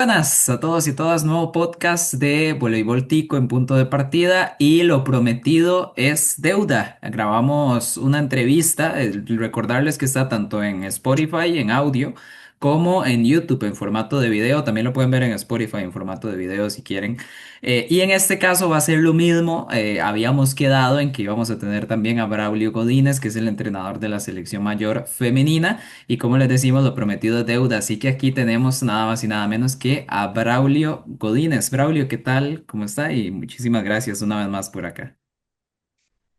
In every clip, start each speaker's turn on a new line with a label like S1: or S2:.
S1: Buenas a todos y todas, nuevo podcast de Voleibol Tico en punto de partida y lo prometido es deuda. Grabamos una entrevista, recordarles que está tanto en Spotify en audio como en YouTube en formato de video, también lo pueden ver en Spotify en formato de video si quieren. Y en este caso va a ser lo mismo, habíamos quedado en que íbamos a tener también a Braulio Godínez, que es el entrenador de la selección mayor femenina. Y como les decimos, lo prometido es deuda. Así que aquí tenemos nada más y nada menos que a Braulio Godínez. Braulio, ¿qué tal? ¿Cómo está? Y muchísimas gracias una vez más por acá.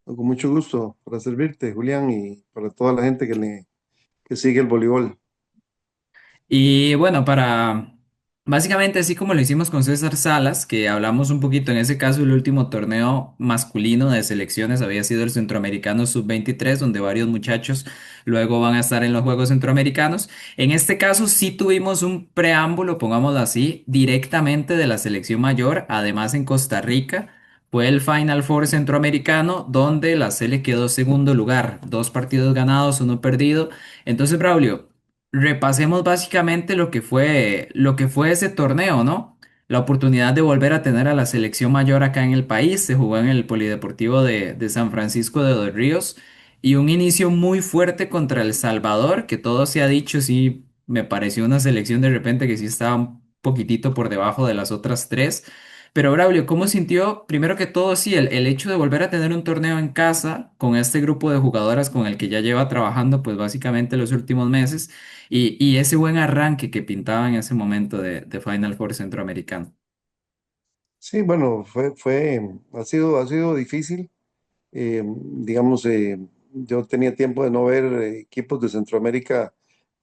S2: Con mucho gusto para servirte, Julián, y para toda la gente que sigue el voleibol.
S1: Y bueno, para básicamente así como lo hicimos con César Salas, que hablamos un poquito, en ese caso el último torneo masculino de selecciones había sido el Centroamericano Sub-23, donde varios muchachos luego van a estar en los Juegos Centroamericanos. En este caso sí tuvimos un preámbulo, pongámoslo así, directamente de la selección mayor, además en Costa Rica. Fue el Final Four centroamericano donde la Sele quedó segundo lugar, dos partidos ganados, uno perdido. Entonces, Braulio, repasemos básicamente lo que fue ese torneo, ¿no? La oportunidad de volver a tener a la selección mayor acá en el país, se jugó en el Polideportivo de San Francisco de los Ríos y un inicio muy fuerte contra El Salvador, que todo se ha dicho, sí, me pareció una selección de repente que sí estaba un poquitito por debajo de las otras tres. Pero Braulio, ¿cómo sintió, primero que todo, sí, el hecho de volver a tener un torneo en casa con este grupo de jugadoras con el que ya lleva trabajando, pues básicamente los últimos meses? Y ese buen arranque que pintaba en ese momento de Final Four centroamericano.
S2: Sí, bueno, ha sido difícil. Digamos, yo tenía tiempo de no ver equipos de Centroamérica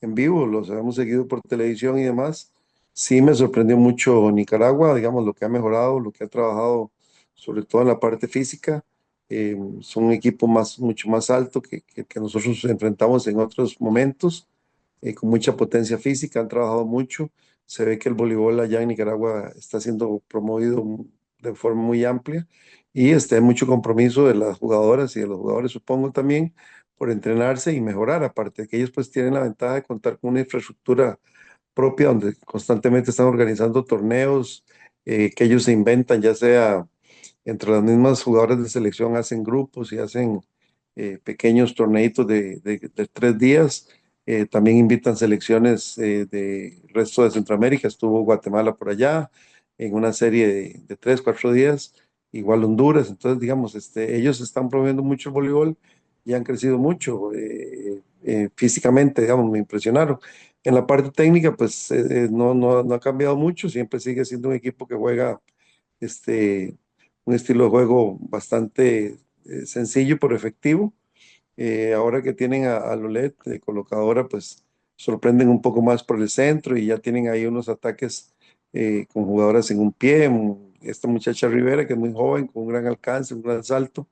S2: en vivo, los habíamos seguido por televisión y demás. Sí me sorprendió mucho Nicaragua, digamos, lo que ha mejorado, lo que ha trabajado, sobre todo en la parte física. Son un equipo mucho más alto que nosotros enfrentamos en otros momentos, con mucha potencia física, han trabajado mucho. Se ve que el voleibol allá en Nicaragua está siendo promovido de forma muy amplia y hay mucho compromiso de las jugadoras y de los jugadores, supongo también, por entrenarse y mejorar. Aparte de que ellos pues tienen la ventaja de contar con una infraestructura propia donde constantemente están organizando torneos que ellos se inventan, ya sea entre las mismas jugadoras de selección hacen grupos y hacen pequeños torneitos de 3 días. También invitan selecciones del resto de Centroamérica. Estuvo Guatemala por allá en una serie de 3, 4 días. Igual Honduras. Entonces, digamos, ellos están promoviendo mucho el voleibol y han crecido mucho físicamente, digamos, me impresionaron. En la parte técnica, pues no ha cambiado mucho. Siempre sigue siendo un equipo que juega este, un estilo de juego bastante sencillo pero efectivo. Ahora que tienen a Lolet de colocadora, pues sorprenden un poco más por el centro y ya tienen ahí unos ataques con jugadoras en un pie. Esta muchacha Rivera, que es muy joven, con un gran alcance, un gran salto.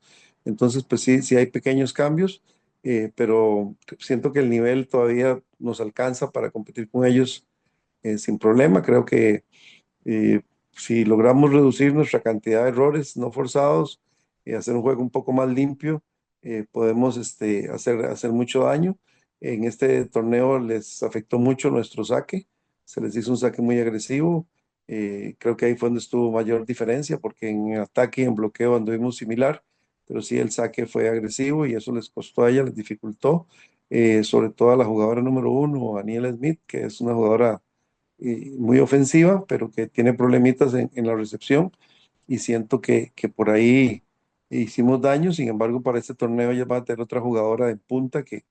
S2: Entonces, pues sí, sí hay pequeños cambios, pero siento que el nivel todavía nos alcanza para competir con ellos sin problema. Creo que eh, si logramos reducir nuestra cantidad de errores no forzados y hacer un juego un poco más limpio, podemos hacer mucho daño. En este torneo les afectó mucho nuestro saque, se les hizo un saque muy agresivo. Creo que ahí fue donde estuvo mayor diferencia, porque en ataque y en bloqueo anduvimos similar, pero sí el saque fue agresivo y eso les costó a ella, les dificultó, sobre todo a la jugadora número uno, Aniela Smith, que es una jugadora muy ofensiva, pero que tiene problemitas en la recepción y siento que por ahí hicimos daño. Sin embargo, para este torneo ya va a tener otra jugadora de punta que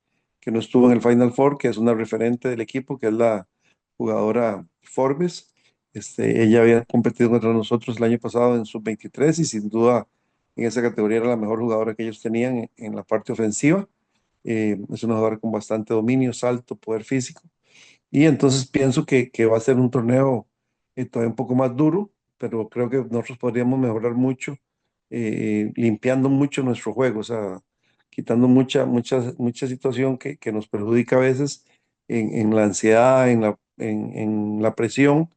S2: no estuvo en el Final Four, que es una referente del equipo, que es la jugadora Forbes. Ella había competido contra nosotros el año pasado en sub-23 y sin duda en esa categoría era la mejor jugadora que ellos tenían en la parte ofensiva. Es una jugadora con bastante dominio, salto, poder físico. Y entonces pienso que va a ser un torneo todavía un poco más duro, pero creo que nosotros podríamos mejorar mucho, limpiando mucho nuestro juego, o sea, quitando mucha situación que nos perjudica a veces en la ansiedad, en la presión,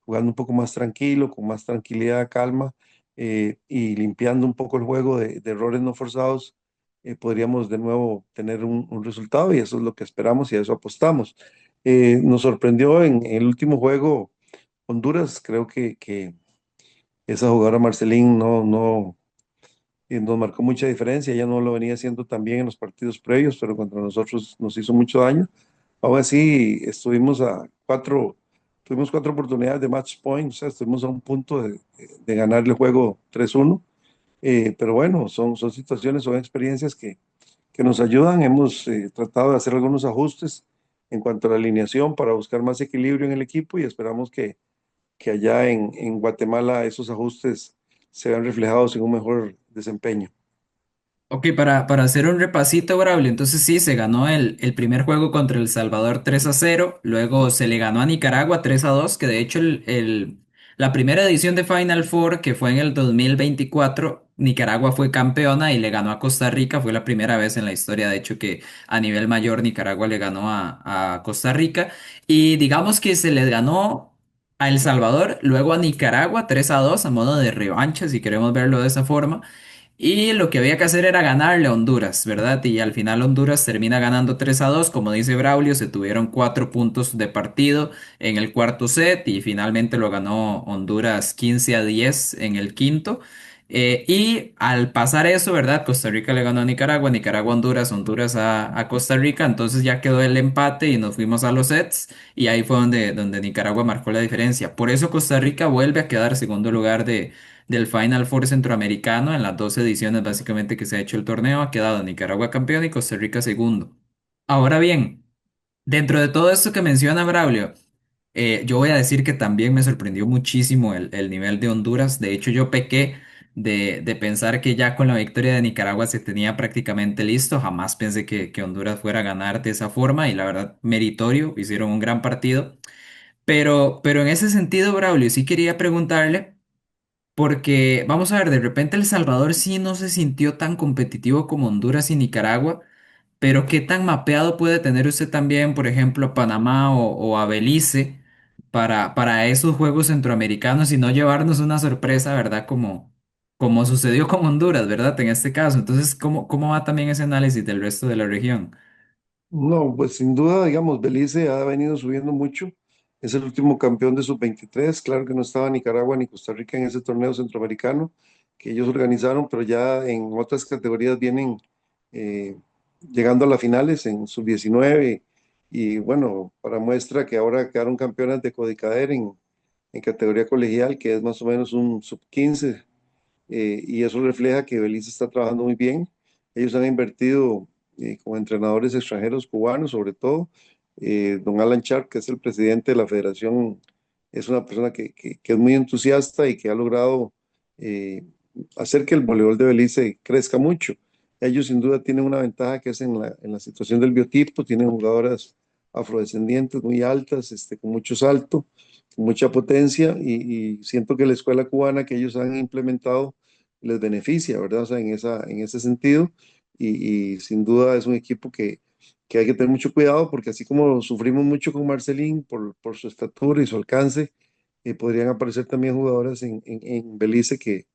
S2: jugando un poco más tranquilo, con más tranquilidad, calma, y limpiando un poco el juego de errores no forzados. Podríamos de nuevo tener un resultado y eso es lo que esperamos y a eso apostamos. Nos sorprendió en el último juego Honduras, creo que esa jugadora Marcelín nos marcó mucha diferencia. Ella no lo venía haciendo tan bien en los partidos previos, pero contra nosotros nos hizo mucho daño. Aún así, tuvimos cuatro oportunidades de match point, o sea, estuvimos a un punto de ganar el juego 3-1. Pero bueno, son situaciones, son experiencias que nos ayudan. Hemos tratado de hacer algunos ajustes en cuanto a la alineación para buscar más equilibrio en el equipo y esperamos que allá en Guatemala esos ajustes se vean reflejados en un mejor desempeño.
S1: Ok, para hacer un repasito, Braulio, entonces sí, se ganó el primer juego contra El Salvador 3-0, luego se le ganó a Nicaragua 3-2, que de hecho la primera edición de Final Four, que fue en el 2024, Nicaragua fue campeona y le ganó a Costa Rica, fue la primera vez en la historia, de hecho, que a nivel mayor Nicaragua le ganó a Costa Rica, y digamos que se le ganó a El Salvador, luego a Nicaragua 3-2 a modo de revancha, si queremos verlo de esa forma. Y lo que había que hacer era ganarle a Honduras, ¿verdad? Y al final Honduras termina ganando 3-2, como dice Braulio, se tuvieron 4 puntos de partido en el cuarto set y finalmente lo ganó Honduras 15-10 en el quinto. Y al pasar eso, ¿verdad? Costa Rica le ganó a Nicaragua, Nicaragua a Honduras, Honduras a Costa Rica, entonces ya quedó el empate y nos fuimos a los sets y ahí fue donde Nicaragua marcó la diferencia. Por eso Costa Rica vuelve a quedar segundo lugar del Final Four centroamericano en las 2 ediciones básicamente que se ha hecho el torneo. Ha quedado Nicaragua campeón y Costa Rica segundo. Ahora bien, dentro de todo esto que menciona Braulio, yo voy a decir que también me sorprendió muchísimo el nivel de Honduras. De hecho, yo pequé de pensar que ya con la victoria de Nicaragua se tenía prácticamente listo. Jamás pensé que Honduras fuera a ganar de esa forma y la verdad, meritorio, hicieron un gran partido. Pero en ese sentido, Braulio, sí quería preguntarle. Porque, vamos a ver, de repente El Salvador sí no se sintió tan competitivo como Honduras y Nicaragua, pero ¿qué tan mapeado puede tener usted también, por ejemplo, a Panamá o a Belice para esos juegos centroamericanos y no llevarnos una sorpresa, ¿verdad? Como sucedió con Honduras, ¿verdad? En este caso. Entonces, ¿cómo va también ese análisis del resto de la región?
S2: No, pues sin duda, digamos, Belice ha venido subiendo mucho. Es el último campeón de sub-23. Claro que no estaba Nicaragua ni Costa Rica en ese torneo centroamericano que ellos organizaron, pero ya en otras categorías vienen eh, llegando a las finales en sub-19. Y bueno, para muestra que ahora quedaron campeonas de Codicader en categoría colegial, que es más o menos un sub-15, y eso refleja que Belice está trabajando muy bien. Ellos han invertido con entrenadores extranjeros cubanos, sobre todo. Don Alan Sharp, que es el presidente de la federación, es una persona que es muy entusiasta y que ha logrado eh, hacer que el voleibol de Belice crezca mucho. Ellos sin duda tienen una ventaja que es en la situación del biotipo, tienen jugadoras afrodescendientes muy altas, con mucho salto, con mucha potencia y siento que la escuela cubana que ellos han implementado les beneficia, ¿verdad? O sea, en ese sentido, y sin duda es un equipo que hay que tener mucho cuidado porque así como sufrimos mucho con Marcelín por su estatura y su alcance, podrían aparecer también jugadoras en Belice que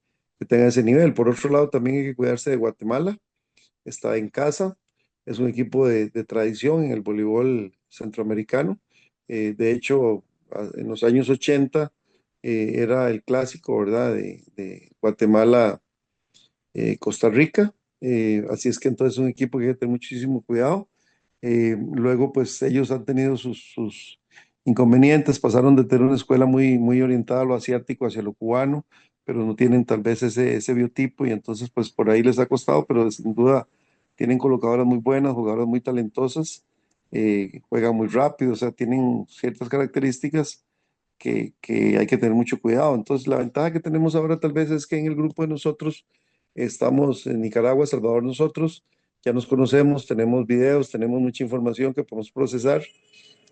S2: tengan ese nivel. Por otro lado, también hay que cuidarse de Guatemala, está en casa, es un equipo de tradición en el voleibol centroamericano. De hecho, en los años 80 era el clásico, ¿verdad? De Guatemala Costa Rica. Así es que entonces es un equipo que hay que tener muchísimo cuidado. Luego, pues ellos han tenido sus inconvenientes, pasaron de tener una escuela muy orientada a lo asiático hacia lo cubano, pero no tienen tal vez ese biotipo y entonces pues por ahí les ha costado, pero sin duda tienen colocadoras muy buenas, jugadoras muy talentosas, juegan muy rápido, o sea, tienen ciertas características que hay que tener mucho cuidado. Entonces, la ventaja que tenemos ahora tal vez es que en el grupo de nosotros estamos en Nicaragua, Salvador, nosotros ya nos conocemos, tenemos videos, tenemos mucha información que podemos procesar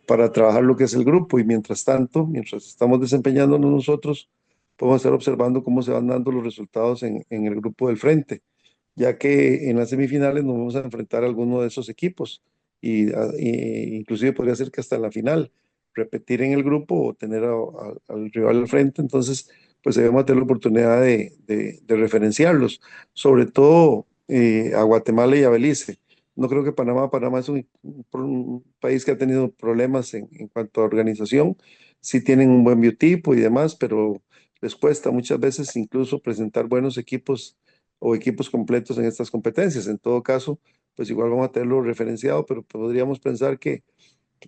S2: para trabajar lo que es el grupo y mientras tanto, mientras estamos desempeñándonos nosotros, podemos estar observando cómo se van dando los resultados en el grupo del frente, ya que en las semifinales nos vamos a enfrentar a alguno de esos equipos y inclusive podría ser que hasta en la final repetir en el grupo o tener al rival al frente, entonces pues debemos tener la oportunidad de referenciarlos, sobre todo a Guatemala y a Belice. No creo que Panamá es un país que ha tenido problemas en cuanto a organización, sí tienen un buen biotipo y demás, pero les cuesta muchas veces incluso presentar buenos equipos o equipos completos en estas competencias. En todo caso, pues igual vamos a tenerlo referenciado, pero podríamos pensar que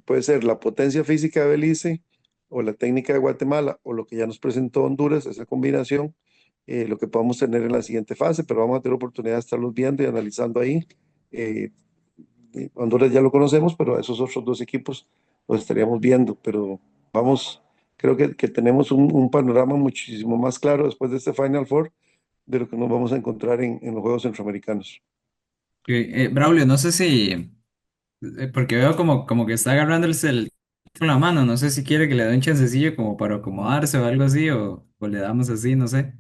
S2: puede ser la potencia física de Belice o la técnica de Guatemala o lo que ya nos presentó Honduras, esa combinación, lo que podamos tener en la siguiente fase, pero vamos a tener oportunidad de estarlos viendo y analizando ahí. Eh, Honduras ya lo conocemos, pero a esos otros dos equipos los estaríamos viendo, pero vamos, creo que tenemos un panorama muchísimo más claro después de este Final Four de lo que nos vamos a encontrar en los Juegos Centroamericanos.
S1: Braulio, no sé si, porque veo como que está agarrando el con la mano, no sé si quiere que le dé un chancecillo como para acomodarse o algo así, o le damos así, no sé.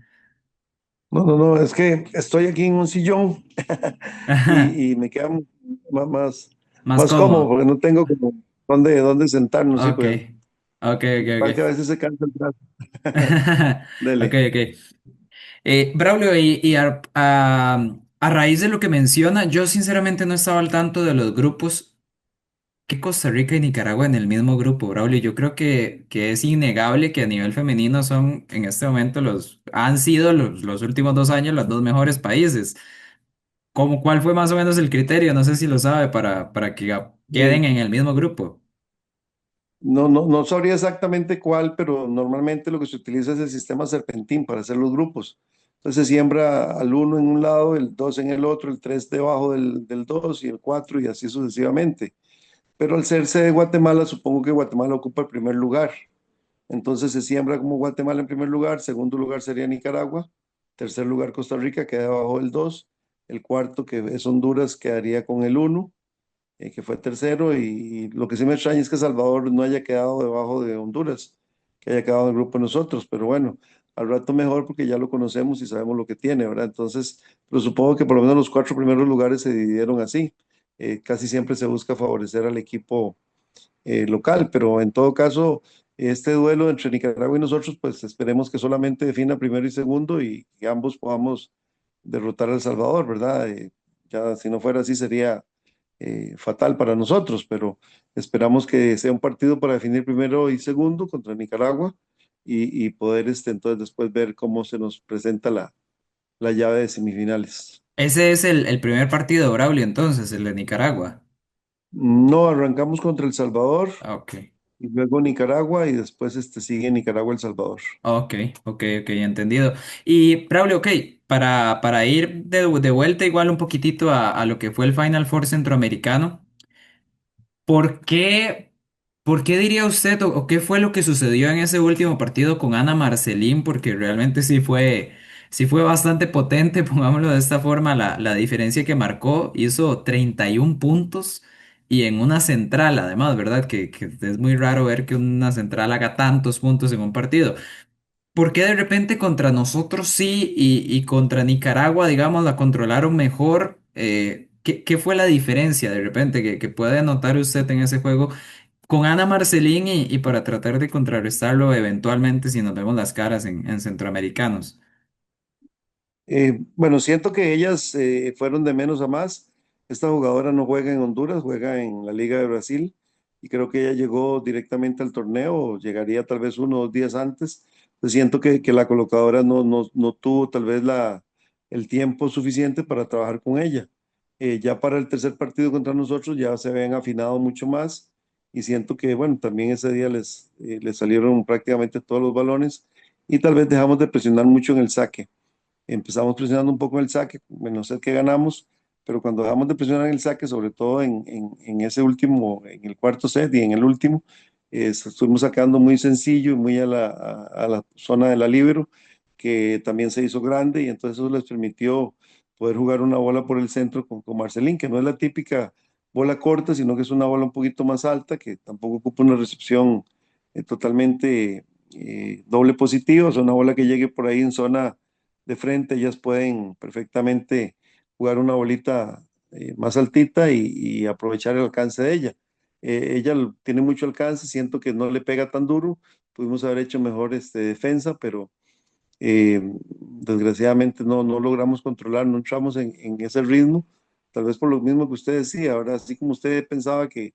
S2: No, no, no, es que estoy aquí en un sillón y me queda más,
S1: Más
S2: más cómodo
S1: cómodo.
S2: porque no tengo como dónde sentarnos, sí,
S1: Ok,
S2: pues
S1: ok, ok,
S2: igual que a
S1: ok.
S2: veces se cansa el brazo.
S1: Ok,
S2: Dele.
S1: ok. Braulio, a raíz de lo que menciona, yo sinceramente no estaba al tanto de los grupos que Costa Rica y Nicaragua en el mismo grupo, Braulio. Yo creo que es innegable que a nivel femenino son en este momento han sido los últimos 2 años los dos mejores países. ¿Cuál fue más o menos el criterio? No sé si lo sabe para que
S2: Eh,
S1: queden en el mismo grupo.
S2: no, no, no sabría exactamente cuál, pero normalmente lo que se utiliza es el sistema serpentín para hacer los grupos. Entonces se siembra al uno en un lado, el 2 en el otro, el 3 debajo del 2 y el 4 y así sucesivamente. Pero al serse de Guatemala, supongo que Guatemala ocupa el primer lugar. Entonces se siembra como Guatemala en primer lugar, segundo lugar sería Nicaragua, tercer lugar Costa Rica, queda debajo del 2, el cuarto que es Honduras quedaría con el uno, que fue tercero, y lo que sí me extraña es que Salvador no haya quedado debajo de Honduras, que haya quedado en el grupo de nosotros, pero bueno, al rato mejor porque ya lo conocemos y sabemos lo que tiene, ¿verdad? Entonces, pero supongo que por lo menos los cuatro primeros lugares se dividieron así. Casi siempre se busca favorecer al equipo local, pero en todo caso, este duelo entre Nicaragua y nosotros, pues esperemos que solamente defina primero y segundo y ambos podamos derrotar a El Salvador, ¿verdad? Ya si no fuera así sería fatal para nosotros, pero esperamos que sea un partido para definir primero y segundo contra Nicaragua y poder entonces después ver cómo se nos presenta la llave de semifinales.
S1: Ese es el primer partido, Braulio, entonces, el de Nicaragua.
S2: No, arrancamos contra El Salvador
S1: Ah, ok.
S2: y luego Nicaragua y después sigue Nicaragua-El Salvador.
S1: Ok, ok, entendido. Y Braulio, ok, para ir de vuelta igual un poquitito a lo que fue el Final Four centroamericano, ¿por qué, por qué diría usted o qué fue lo que sucedió en ese último partido con Ana Marcelín? Porque realmente sí fue bastante potente, pongámoslo de esta forma, la diferencia que marcó, hizo 31 puntos y en una central además, ¿verdad? Que es muy raro ver que una central haga tantos puntos en un partido. ¿Por qué de repente contra nosotros sí y contra Nicaragua, digamos, la controlaron mejor? ¿Qué fue la diferencia de repente que puede notar usted en ese juego con Ana Marcelín y para tratar de contrarrestarlo eventualmente si nos vemos las caras en centroamericanos?
S2: Bueno, siento que ellas fueron de menos a más. Esta jugadora no juega en Honduras, juega en la Liga de Brasil y creo que ella llegó directamente al torneo, o llegaría tal vez 1 o 2 días antes. Pues siento que la colocadora no tuvo tal vez el tiempo suficiente para trabajar con ella. Ya para el tercer partido contra nosotros ya se habían afinado mucho más y siento que, bueno, también ese día les salieron prácticamente todos los balones y tal vez dejamos de presionar mucho en el saque. Empezamos presionando un poco en el saque, no sé qué ganamos, pero cuando dejamos de presionar en el saque, sobre todo en ese último, en el cuarto set y en el último, estuvimos sacando muy sencillo y muy a la zona de la libero, que también se hizo grande y entonces eso les permitió poder jugar una bola por el centro con Marcelín, que no es la típica bola corta, sino que es una bola un poquito más alta, que tampoco ocupa una recepción totalmente doble positiva, o sea, una bola que llegue por ahí en zona de frente, ellas pueden perfectamente jugar una bolita más altita y aprovechar el alcance de ella. Ella tiene mucho alcance, siento que no le pega tan duro, pudimos haber hecho mejor defensa, pero desgraciadamente no logramos controlar, no entramos en ese ritmo, tal vez por lo mismo que usted decía, ahora así como usted pensaba que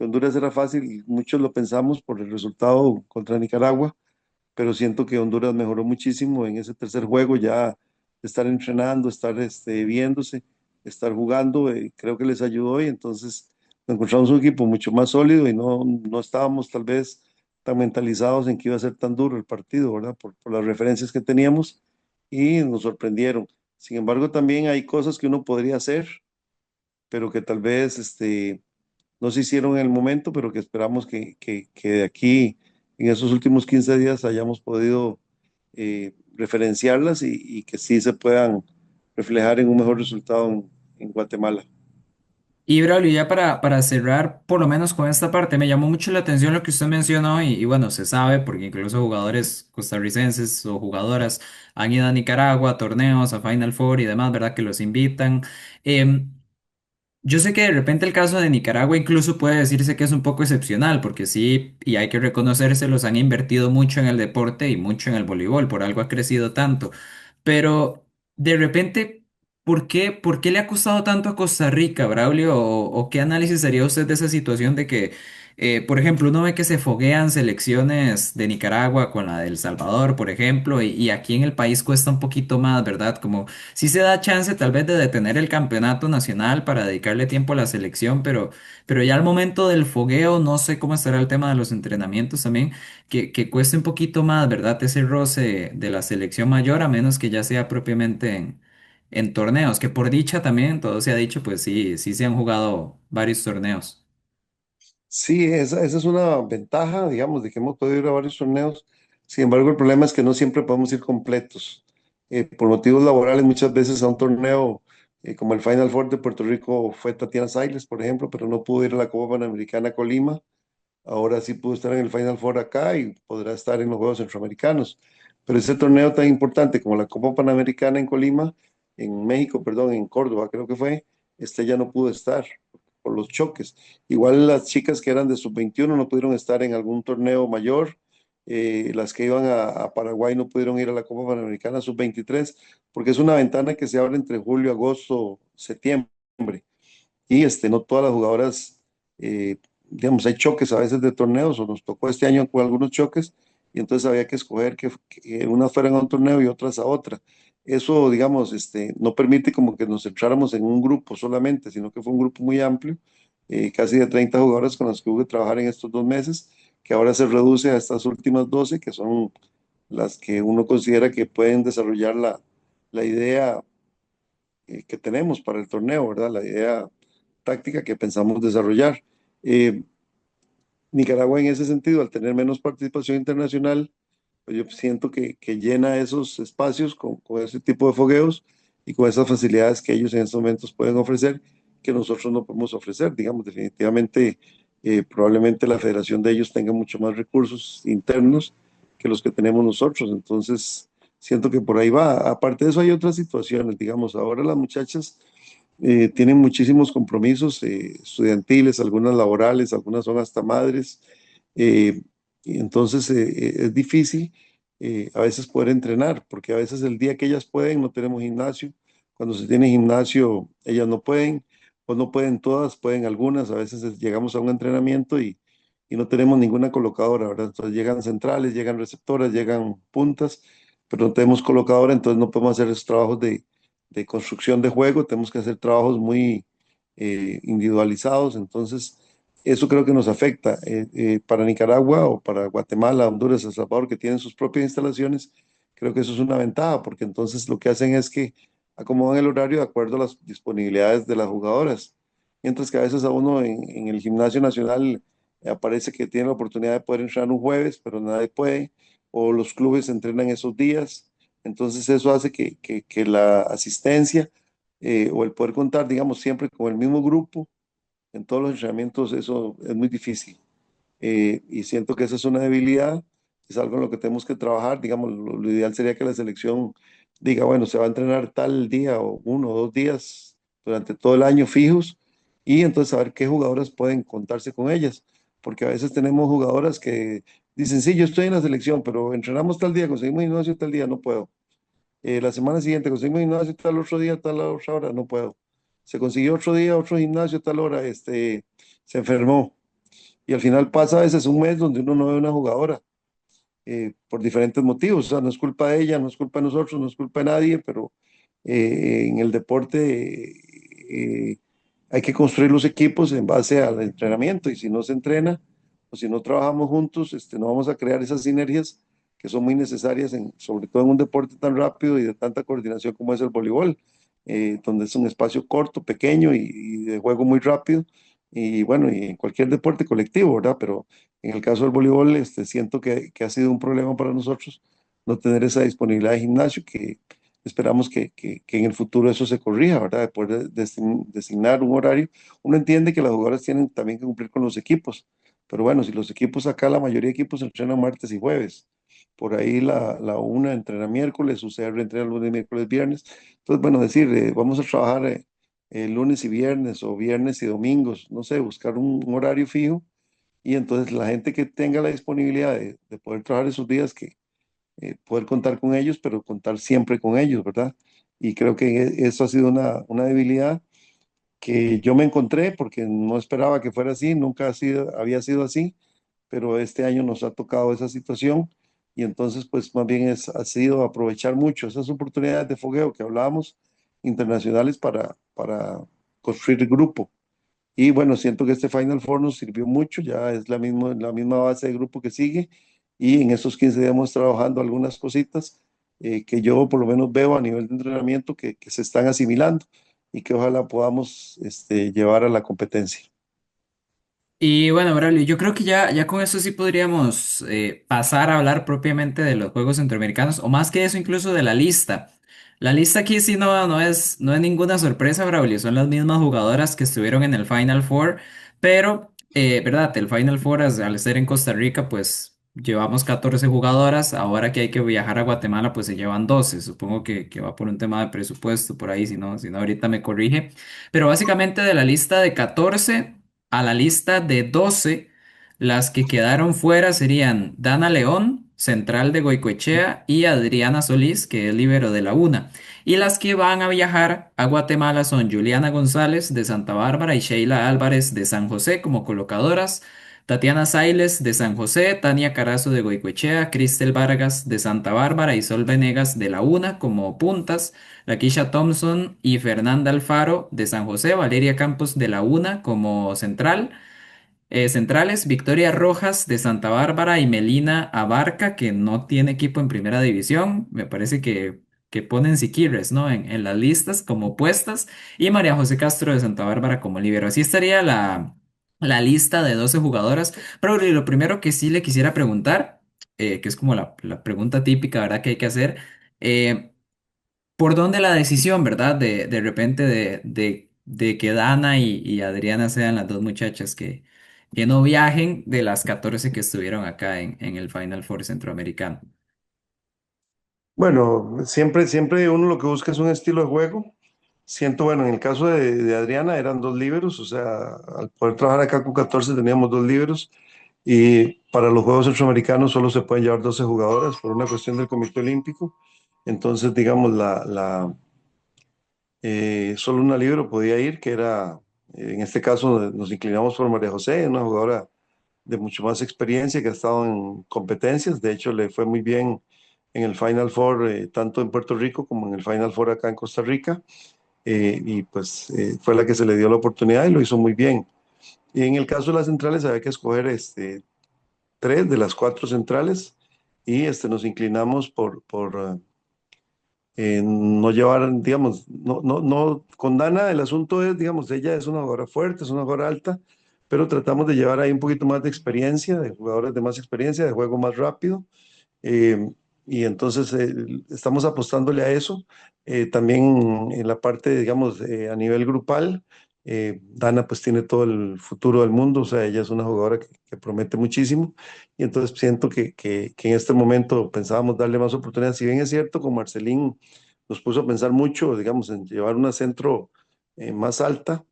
S2: que Honduras era fácil, y muchos lo pensamos por el resultado contra Nicaragua, pero siento que Honduras mejoró muchísimo en ese tercer juego, ya estar entrenando, estar viéndose, estar jugando, creo que les ayudó y entonces encontramos un equipo mucho más sólido y no estábamos tal vez tan mentalizados en que iba a ser tan duro el partido, ¿verdad? Por las referencias que teníamos y nos sorprendieron. Sin embargo, también hay cosas que uno podría hacer, pero que tal vez no se hicieron en el momento, pero que esperamos que de aquí, en esos últimos 15 días, hayamos podido referenciarlas y que sí se puedan reflejar en un mejor resultado en Guatemala.
S1: Y Braulio, ya para cerrar, por lo menos con esta parte, me llamó mucho la atención lo que usted mencionó y bueno, se sabe porque incluso jugadores costarricenses o jugadoras han ido a Nicaragua, a torneos, a Final Four y demás, ¿verdad? Que los invitan. Em, yo sé que de repente el caso de Nicaragua incluso puede decirse que es un poco excepcional, porque sí, y hay que reconocerse, los han invertido mucho en el deporte y mucho en el voleibol, por algo ha crecido tanto. Pero de repente, por qué le ha costado tanto a Costa Rica, Braulio? O qué análisis haría usted de esa situación de que, por ejemplo, uno ve que se foguean selecciones de Nicaragua con la de El Salvador, por ejemplo, y aquí en el país cuesta un poquito más, ¿verdad? Como sí se da chance tal vez de detener el campeonato nacional para dedicarle tiempo a la selección, pero ya al momento del fogueo, no sé cómo estará el tema de los entrenamientos también, que cueste un poquito más, ¿verdad? Ese roce de la selección mayor, a menos que ya sea propiamente en torneos, que por dicha también, todo se ha dicho, pues sí, sí se han jugado varios torneos.
S2: Sí, esa es una ventaja, digamos, de que hemos podido ir a varios torneos. Sin embargo, el problema es que no siempre podemos ir completos. Por motivos laborales, muchas veces a un torneo como el Final Four de Puerto Rico fue Tatiana Siles, por ejemplo, pero no pudo ir a la Copa Panamericana a Colima. Ahora sí pudo estar en el Final Four acá y podrá estar en los Juegos Centroamericanos. Pero ese torneo tan importante como la Copa Panamericana en Colima, en México, perdón, en Córdoba creo que fue, ya no pudo estar por los choques. Igual las chicas que eran de sub-21 no pudieron estar en algún torneo mayor. Las que iban a Paraguay no pudieron ir a la Copa Panamericana sub-23 porque es una ventana que se abre entre julio, agosto, septiembre y no todas las jugadoras, digamos, hay choques a veces de torneos, o nos tocó este año con algunos choques, y entonces había que escoger que unas fueran a un torneo y otras a otra. Eso, digamos, no permite como que nos centráramos en un grupo solamente, sino que fue un grupo muy amplio, casi de 30 jugadoras con las que hubo que trabajar en estos 2 meses, que ahora se reduce a estas últimas 12 que son las que uno considera que pueden desarrollar la idea que tenemos para el torneo, ¿verdad? La idea táctica que pensamos desarrollar. Eh, Nicaragua en ese sentido, al tener menos participación internacional, pues yo siento que llena esos espacios con ese tipo de fogueos y con esas facilidades que ellos en estos momentos pueden ofrecer, que nosotros no podemos ofrecer. Digamos, definitivamente, probablemente la federación de ellos tenga mucho más recursos internos que los que tenemos nosotros. Entonces, siento que por ahí va. Aparte de eso, hay otras situaciones. Digamos, ahora las muchachas tienen muchísimos compromisos estudiantiles, algunas laborales, algunas son hasta madres, eh, y entonces es difícil a veces poder entrenar, porque a veces el día que ellas pueden no tenemos gimnasio, cuando se tiene gimnasio ellas no pueden, o no pueden todas, pueden algunas, a veces llegamos a un entrenamiento y no tenemos ninguna colocadora, ¿verdad? Entonces llegan centrales, llegan receptoras, llegan puntas, pero no tenemos colocadora, entonces no podemos hacer esos trabajos de construcción de juego, tenemos que hacer trabajos muy individualizados, entonces eso creo que nos afecta. Para Nicaragua o para Guatemala, Honduras, El Salvador, que tienen sus propias instalaciones, creo que eso es una ventaja, porque entonces lo que hacen es que acomodan el horario de acuerdo a las disponibilidades de las jugadoras, mientras que a veces a uno en el gimnasio nacional aparece que tiene la oportunidad de poder entrenar un jueves, pero nadie puede, o los clubes entrenan esos días. Entonces eso hace que la asistencia o el poder contar, digamos, siempre con el mismo grupo en todos los entrenamientos, eso es muy difícil. Y siento que esa es una debilidad, es algo en lo que tenemos que trabajar. Digamos, lo ideal sería que la selección diga, bueno, se va a entrenar tal día o 1 o 2 días durante todo el año fijos y entonces saber qué jugadoras pueden contarse con ellas, porque a veces tenemos jugadoras que dicen, sí, yo estoy en la selección, pero entrenamos tal día, conseguimos gimnasio tal día, no puedo. La semana siguiente conseguimos gimnasio tal otro día, tal otra hora, no puedo. Se consiguió otro día, otro gimnasio tal hora, se enfermó. Y al final pasa a veces un mes donde uno no ve una jugadora por diferentes motivos. O sea, no es culpa de ella, no es culpa de nosotros, no es culpa de nadie, pero en el deporte hay que construir los equipos en base al entrenamiento y si no se entrena o si no trabajamos juntos, no vamos a crear esas sinergias que son muy necesarias, sobre todo en un deporte tan rápido y de tanta coordinación como es el voleibol, donde es un espacio corto, pequeño y de juego muy rápido. Y bueno, y en cualquier deporte colectivo, ¿verdad? Pero en el caso del voleibol, siento que ha sido un problema para nosotros no tener esa disponibilidad de gimnasio que esperamos que en el futuro eso se corrija, ¿verdad? De poder designar un horario. Uno entiende que las jugadoras tienen también que cumplir con los equipos, pero bueno, si los equipos acá, la mayoría de equipos entrenan martes y jueves. Por ahí la una entrena miércoles, UCR entrena lunes, miércoles, viernes. Entonces, bueno, decir, vamos a trabajar lunes y viernes o viernes y domingos, no sé, buscar un horario fijo y entonces la gente que tenga la disponibilidad de poder trabajar esos días, que poder contar con ellos, pero contar siempre con ellos, ¿verdad? Y creo que eso ha sido una debilidad que yo me encontré porque no esperaba que fuera así, nunca había sido así, pero este año nos ha tocado esa situación y entonces pues más bien ha sido aprovechar mucho esas oportunidades de fogueo que hablábamos internacionales para construir grupo. Y bueno, siento que este Final Four nos sirvió mucho, ya es la misma base de grupo que sigue y en estos 15 días hemos trabajando algunas cositas que yo por lo menos veo a nivel de entrenamiento que se están asimilando y que ojalá podamos llevar a la competencia.
S1: Y bueno, Braulio, yo creo que ya con eso sí podríamos pasar a hablar propiamente de los Juegos Centroamericanos, o más que eso, incluso de la lista. La lista aquí sí no es ninguna sorpresa, Braulio, son las mismas jugadoras que estuvieron en el Final Four, pero, ¿verdad? El Final Four, al ser en Costa Rica, pues llevamos 14 jugadoras, ahora que hay que viajar a Guatemala, pues se llevan 12. Supongo que va por un tema de presupuesto por ahí, si no ahorita me corrige. Pero básicamente de la lista de 14 a la lista de 12, las que quedaron fuera serían Dana León, central de Goicoechea, y Adriana Solís, que es líbero de la UNA. Y las que van a viajar a Guatemala son Juliana González de Santa Bárbara y Sheila Álvarez de San José como colocadoras. Tatiana Sailes de San José, Tania Carazo de Goicoechea, Cristel Vargas de Santa Bárbara y Sol Venegas de la UNA como puntas. Lakeisha Thompson y Fernanda Alfaro de San José, Valeria Campos de la UNA como centrales, Victoria Rojas de Santa Bárbara y Melina Abarca, que no tiene equipo en primera división, me parece que ponen Siquirres, ¿no? En las listas como puestas, y María José Castro de Santa Bárbara como líbero. Así estaría la lista de 12 jugadoras. Pero lo primero que sí le quisiera preguntar, que es como la pregunta típica, ¿verdad? Que hay que hacer. eh, ¿Por dónde la decisión, verdad? De repente de que Dana y Adriana sean las dos muchachas que no viajen de las 14 que estuvieron acá en el Final Four centroamericano.
S2: Bueno, siempre uno lo que busca es un estilo de juego. Siento, bueno, en el caso de Adriana eran dos líberos, o sea, al poder trabajar acá con 14 teníamos dos líberos y para los Juegos Centroamericanos solo se pueden llevar 12 jugadoras por una cuestión del Comité Olímpico. Entonces, digamos, solo una libero podía ir, que era, en este caso nos inclinamos por María José, una jugadora de mucho más experiencia que ha estado en competencias. De hecho, le fue muy bien en el Final Four, tanto en Puerto Rico como en el Final Four acá en Costa Rica. Y pues fue la que se le dio la oportunidad y lo hizo muy bien. Y en el caso de las centrales había que escoger tres de las cuatro centrales y nos inclinamos por no llevar, digamos, no, con Dana el asunto es, digamos, ella es una jugadora fuerte, es una jugadora alta, pero tratamos de llevar ahí un poquito más de experiencia, de jugadores de más experiencia, de juego más rápido. eh, y entonces estamos apostándole a eso. También en la parte, digamos, a nivel grupal, Dana pues tiene todo el futuro del mundo, o sea, ella es una jugadora que promete muchísimo y entonces siento que en este momento pensábamos darle más oportunidades. Si bien es cierto, con Marcelín nos puso a pensar mucho, digamos, en llevar una centro más alta,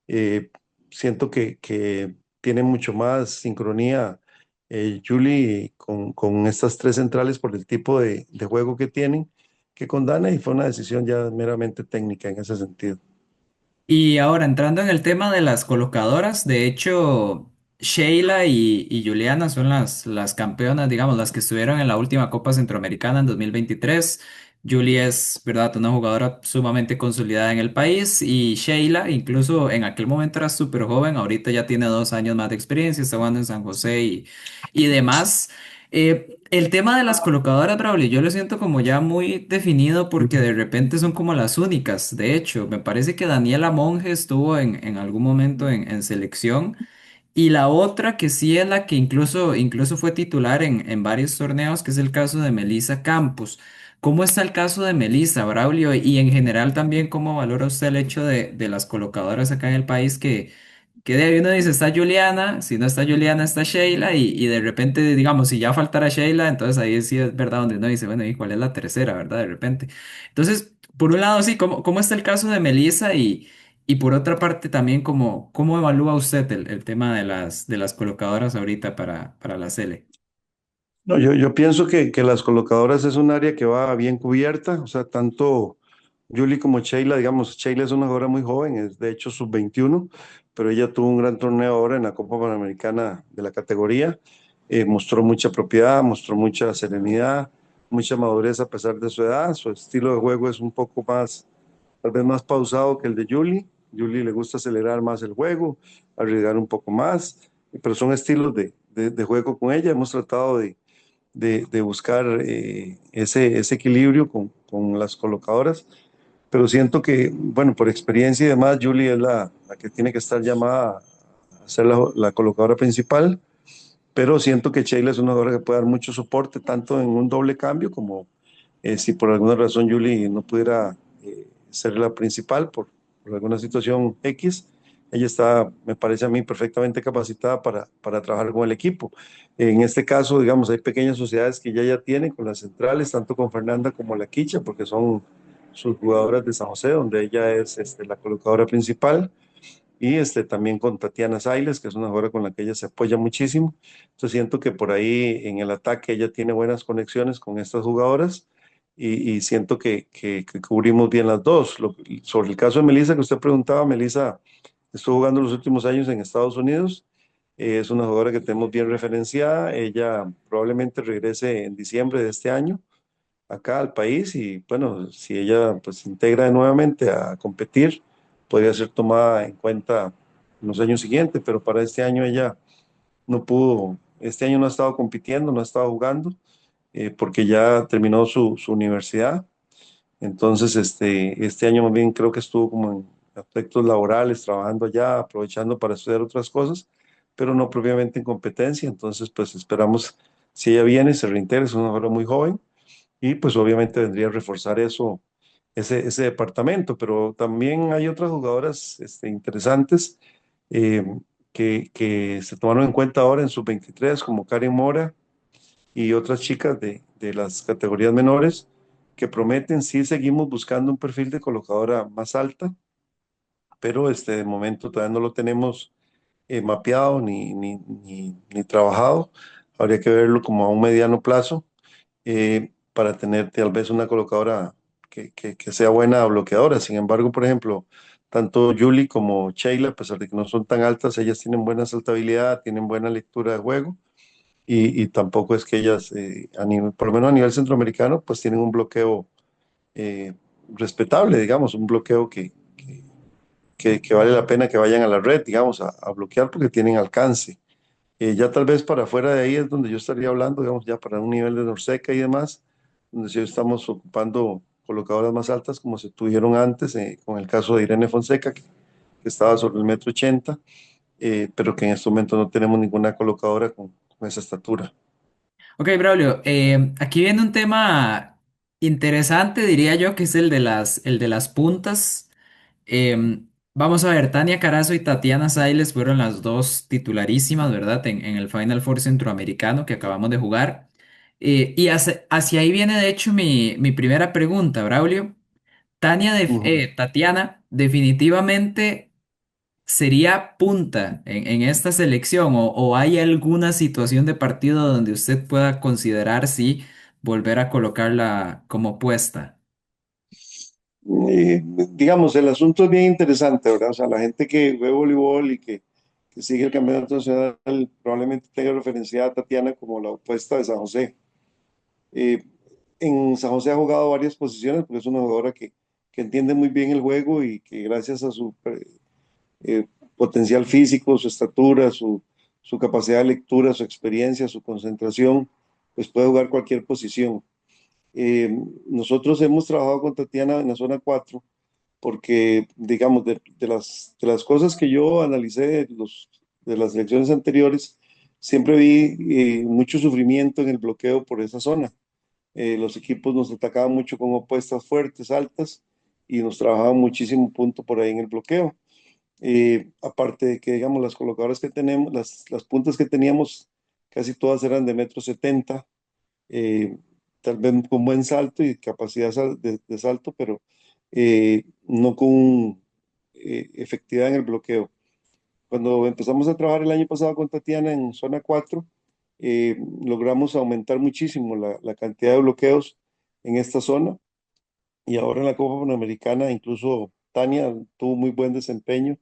S2: eh, siento que tiene mucho más sincronía Julie con estas tres centrales por el tipo de juego que tienen que con Dana y fue una decisión ya meramente técnica en ese sentido.
S1: Y ahora entrando en el tema de las colocadoras, de hecho. Sheila y Juliana son las campeonas, digamos, las que estuvieron en la última Copa Centroamericana en 2023. Julie es, verdad, una jugadora sumamente consolidada en el país y Sheila, incluso en aquel momento era súper joven, ahorita ya tiene 2 años más de experiencia, está jugando en San José y demás. El tema de las colocadoras, Braulio, yo lo siento como ya muy definido porque de repente son como las únicas. De hecho, me parece que Daniela Monge estuvo en algún momento en selección. Y la otra que sí es la que incluso fue titular en varios torneos, que es el caso de Melissa Campos. ¿Cómo está el caso de Melissa, Braulio? Y en general también, ¿cómo valora usted el hecho de las colocadoras acá en el país que de ahí uno dice, está Juliana, si no está Juliana, está Sheila, y de repente, digamos, si ya faltara Sheila, entonces ahí sí es verdad donde uno dice, bueno, ¿y cuál es la tercera, verdad? De repente. Entonces, por un lado, sí, ¿cómo está el caso de Melissa? Y por otra parte también, ¿cómo evalúa usted el tema de las colocadoras ahorita para la Sele?
S2: No, yo pienso que las colocadoras es un área que va bien cubierta, o sea, tanto Julie como Sheila, digamos, Sheila es una jugadora muy joven, es de hecho sub-21, pero ella tuvo un gran torneo ahora en la Copa Panamericana de la categoría, mostró mucha propiedad, mostró mucha serenidad, mucha madurez a pesar de su edad, su estilo de juego es un poco más, tal vez más pausado que el de Julie. Julie le gusta acelerar más el juego, arriesgar un poco más, pero son estilos de juego con ella, hemos tratado de buscar ese equilibrio con las colocadoras, pero siento que, bueno, por experiencia y demás, Julie es la que tiene que estar llamada a ser la colocadora principal, pero siento que Sheila es una jugadora que puede dar mucho soporte, tanto en un doble cambio como si por alguna razón Julie no pudiera ser la principal por alguna situación X, ella está, me parece a mí, perfectamente capacitada para trabajar con el equipo. En este caso, digamos, hay pequeñas sociedades que ya tienen con las centrales, tanto con Fernanda como la Quicha, porque son sus jugadoras de San José, donde ella es la colocadora principal, y también con Tatiana Sailes, que es una jugadora con la que ella se apoya muchísimo. Entonces siento que por ahí en el ataque ella tiene buenas conexiones con estas jugadoras y siento que cubrimos bien las dos. Sobre el caso de Melissa que usted preguntaba, Melissa estuvo jugando los últimos años en Estados Unidos. Es una jugadora que tenemos bien referenciada. Ella probablemente regrese en diciembre de este año acá al país y bueno, si ella pues se integra nuevamente a competir, podría ser tomada en cuenta en los años siguientes, pero para este año ella no pudo, este año no ha estado compitiendo, no ha estado jugando, porque ya terminó su universidad. Entonces, este año más bien creo que estuvo como en aspectos laborales, trabajando allá, aprovechando para estudiar otras cosas, pero no propiamente en competencia. Entonces, pues esperamos, si ella viene, se reintegra, es una jugadora muy joven y pues obviamente vendría a reforzar eso, ese departamento, pero también hay otras jugadoras interesantes eh, que se tomaron en cuenta ahora en sub-23, como Karen Mora y otras chicas de las categorías menores que prometen. Sí seguimos buscando un perfil de colocadora más alta, pero de momento todavía no lo tenemos mapeado ni trabajado. Habría que verlo como a un mediano plazo para tener tal vez una colocadora que sea buena bloqueadora. Sin embargo, por ejemplo, tanto Julie como Sheila, a pesar de que no son tan altas, ellas tienen buena saltabilidad, tienen buena lectura de juego y tampoco es que ellas, por lo menos a nivel centroamericano, pues tienen un bloqueo eh, respetable, digamos, un bloqueo que vale la pena que vayan a la red, digamos, a bloquear porque tienen alcance. Ya tal vez para afuera de ahí es donde yo estaría hablando, digamos, ya para un nivel de Norseca y demás, donde sí estamos ocupando colocadoras más altas como se tuvieron antes, con el caso de Irene Fonseca, que estaba sobre el 1,80 m, pero que en este momento no tenemos ninguna colocadora con esa estatura.
S1: Ok, Braulio, aquí viene un tema interesante, diría yo, que es el de las puntas. Vamos a ver, Tania Carazo y Tatiana Sailes fueron las dos titularísimas, ¿verdad? En el Final Four centroamericano que acabamos de jugar. Y hacia ahí viene, de hecho, mi primera pregunta, Braulio.
S2: Ujú.
S1: Tatiana, definitivamente sería punta en esta selección o hay alguna situación de partido donde usted pueda considerar si volver a colocarla como puesta.
S2: Digamos, el asunto es bien interesante, ¿verdad? O sea, la gente que ve voleibol y que que sigue el campeonato nacional probablemente tenga referenciada a Tatiana como la opuesta de San José. Eh, en San José ha jugado varias posiciones porque es una jugadora que entiende muy bien el juego y que gracias a su eh, potencial físico, su estatura, su capacidad de lectura, su experiencia, su concentración, pues puede jugar cualquier posición. Eh, Nosotros hemos trabajado con Tatiana en la zona 4 porque, digamos, de las cosas que yo analicé de las elecciones anteriores, siempre vi mucho sufrimiento en el bloqueo por esa zona. Los equipos nos atacaban mucho con opuestas fuertes, altas, y nos trabajaban muchísimo punto por ahí en el bloqueo. Aparte de que, digamos, las colocadoras que tenemos, las puntas que teníamos, casi todas eran de metro 70, eh, tal vez con buen salto y capacidad de salto, pero no con efectividad en el bloqueo. Cuando empezamos a trabajar el año pasado con Tatiana en zona 4, logramos aumentar muchísimo la cantidad de bloqueos en esta zona y ahora en la Copa Panamericana incluso Tania tuvo muy buen desempeño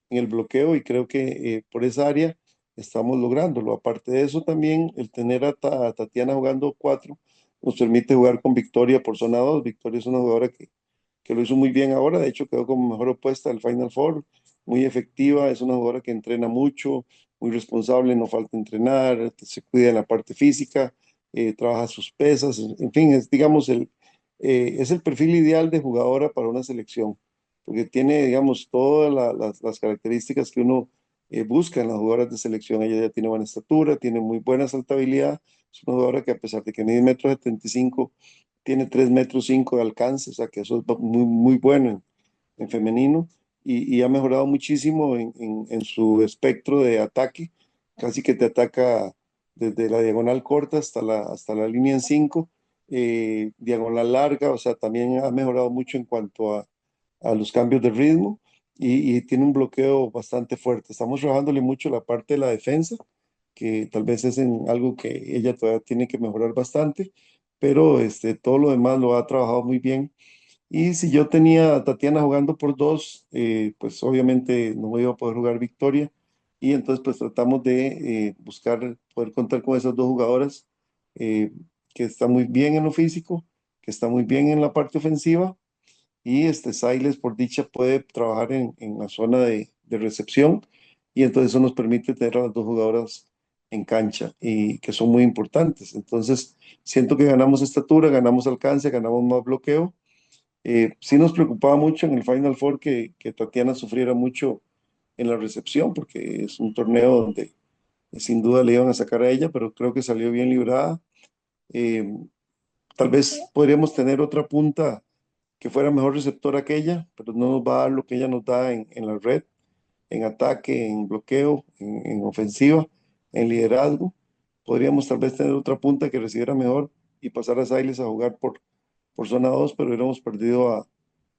S2: en el bloqueo y creo que por esa área estamos lográndolo. Aparte de eso, también el tener a Tatiana jugando 4 nos permite jugar con Victoria por zona 2. Victoria es una jugadora que lo hizo muy bien ahora, de hecho quedó como mejor opuesta al Final Four, muy efectiva, es una jugadora que entrena mucho, muy responsable, no falta entrenar, se cuida en la parte física, trabaja sus pesas, en fin, es, digamos, es el perfil ideal de jugadora para una selección, porque tiene, digamos, todas las características que uno busca en las jugadoras de selección. Ella ya tiene buena estatura, tiene muy buena saltabilidad, es una jugadora que a pesar de que mide 1,75 m, tiene 3,5 m de alcance, o sea que eso es muy, muy bueno en femenino y ha mejorado muchísimo en su espectro de ataque, casi que te ataca desde la diagonal corta hasta la línea en 5, diagonal larga, o sea, también ha mejorado mucho en cuanto a los cambios de ritmo y tiene un bloqueo bastante fuerte. Estamos trabajándole mucho la parte de la defensa, que tal vez es en algo que ella todavía tiene que mejorar bastante, pero todo lo demás lo ha trabajado muy bien. Y si yo tenía a Tatiana jugando por dos, pues obviamente no iba a poder jugar Victoria. Y entonces pues tratamos de buscar poder contar con esas dos jugadoras eh, que están muy bien en lo físico, que están muy bien en la parte ofensiva. Y Siles, por dicha, puede trabajar en la zona de recepción. Y entonces eso nos permite tener a las dos jugadoras en cancha y que son muy importantes. Entonces siento que ganamos estatura, ganamos alcance, ganamos más bloqueo. Sí nos preocupaba mucho en el Final Four que Tatiana sufriera mucho en la recepción, porque es un torneo donde sin duda le iban a sacar a ella, pero creo que salió bien librada. Eh, Tal vez podríamos tener otra punta que fuera mejor receptora que ella, pero no nos va a dar lo que ella nos da en la red, en ataque, en bloqueo, en ofensiva, en liderazgo. Podríamos tal vez tener otra punta que recibiera mejor y pasar a Siles a jugar por zona 2, pero hubiéramos perdido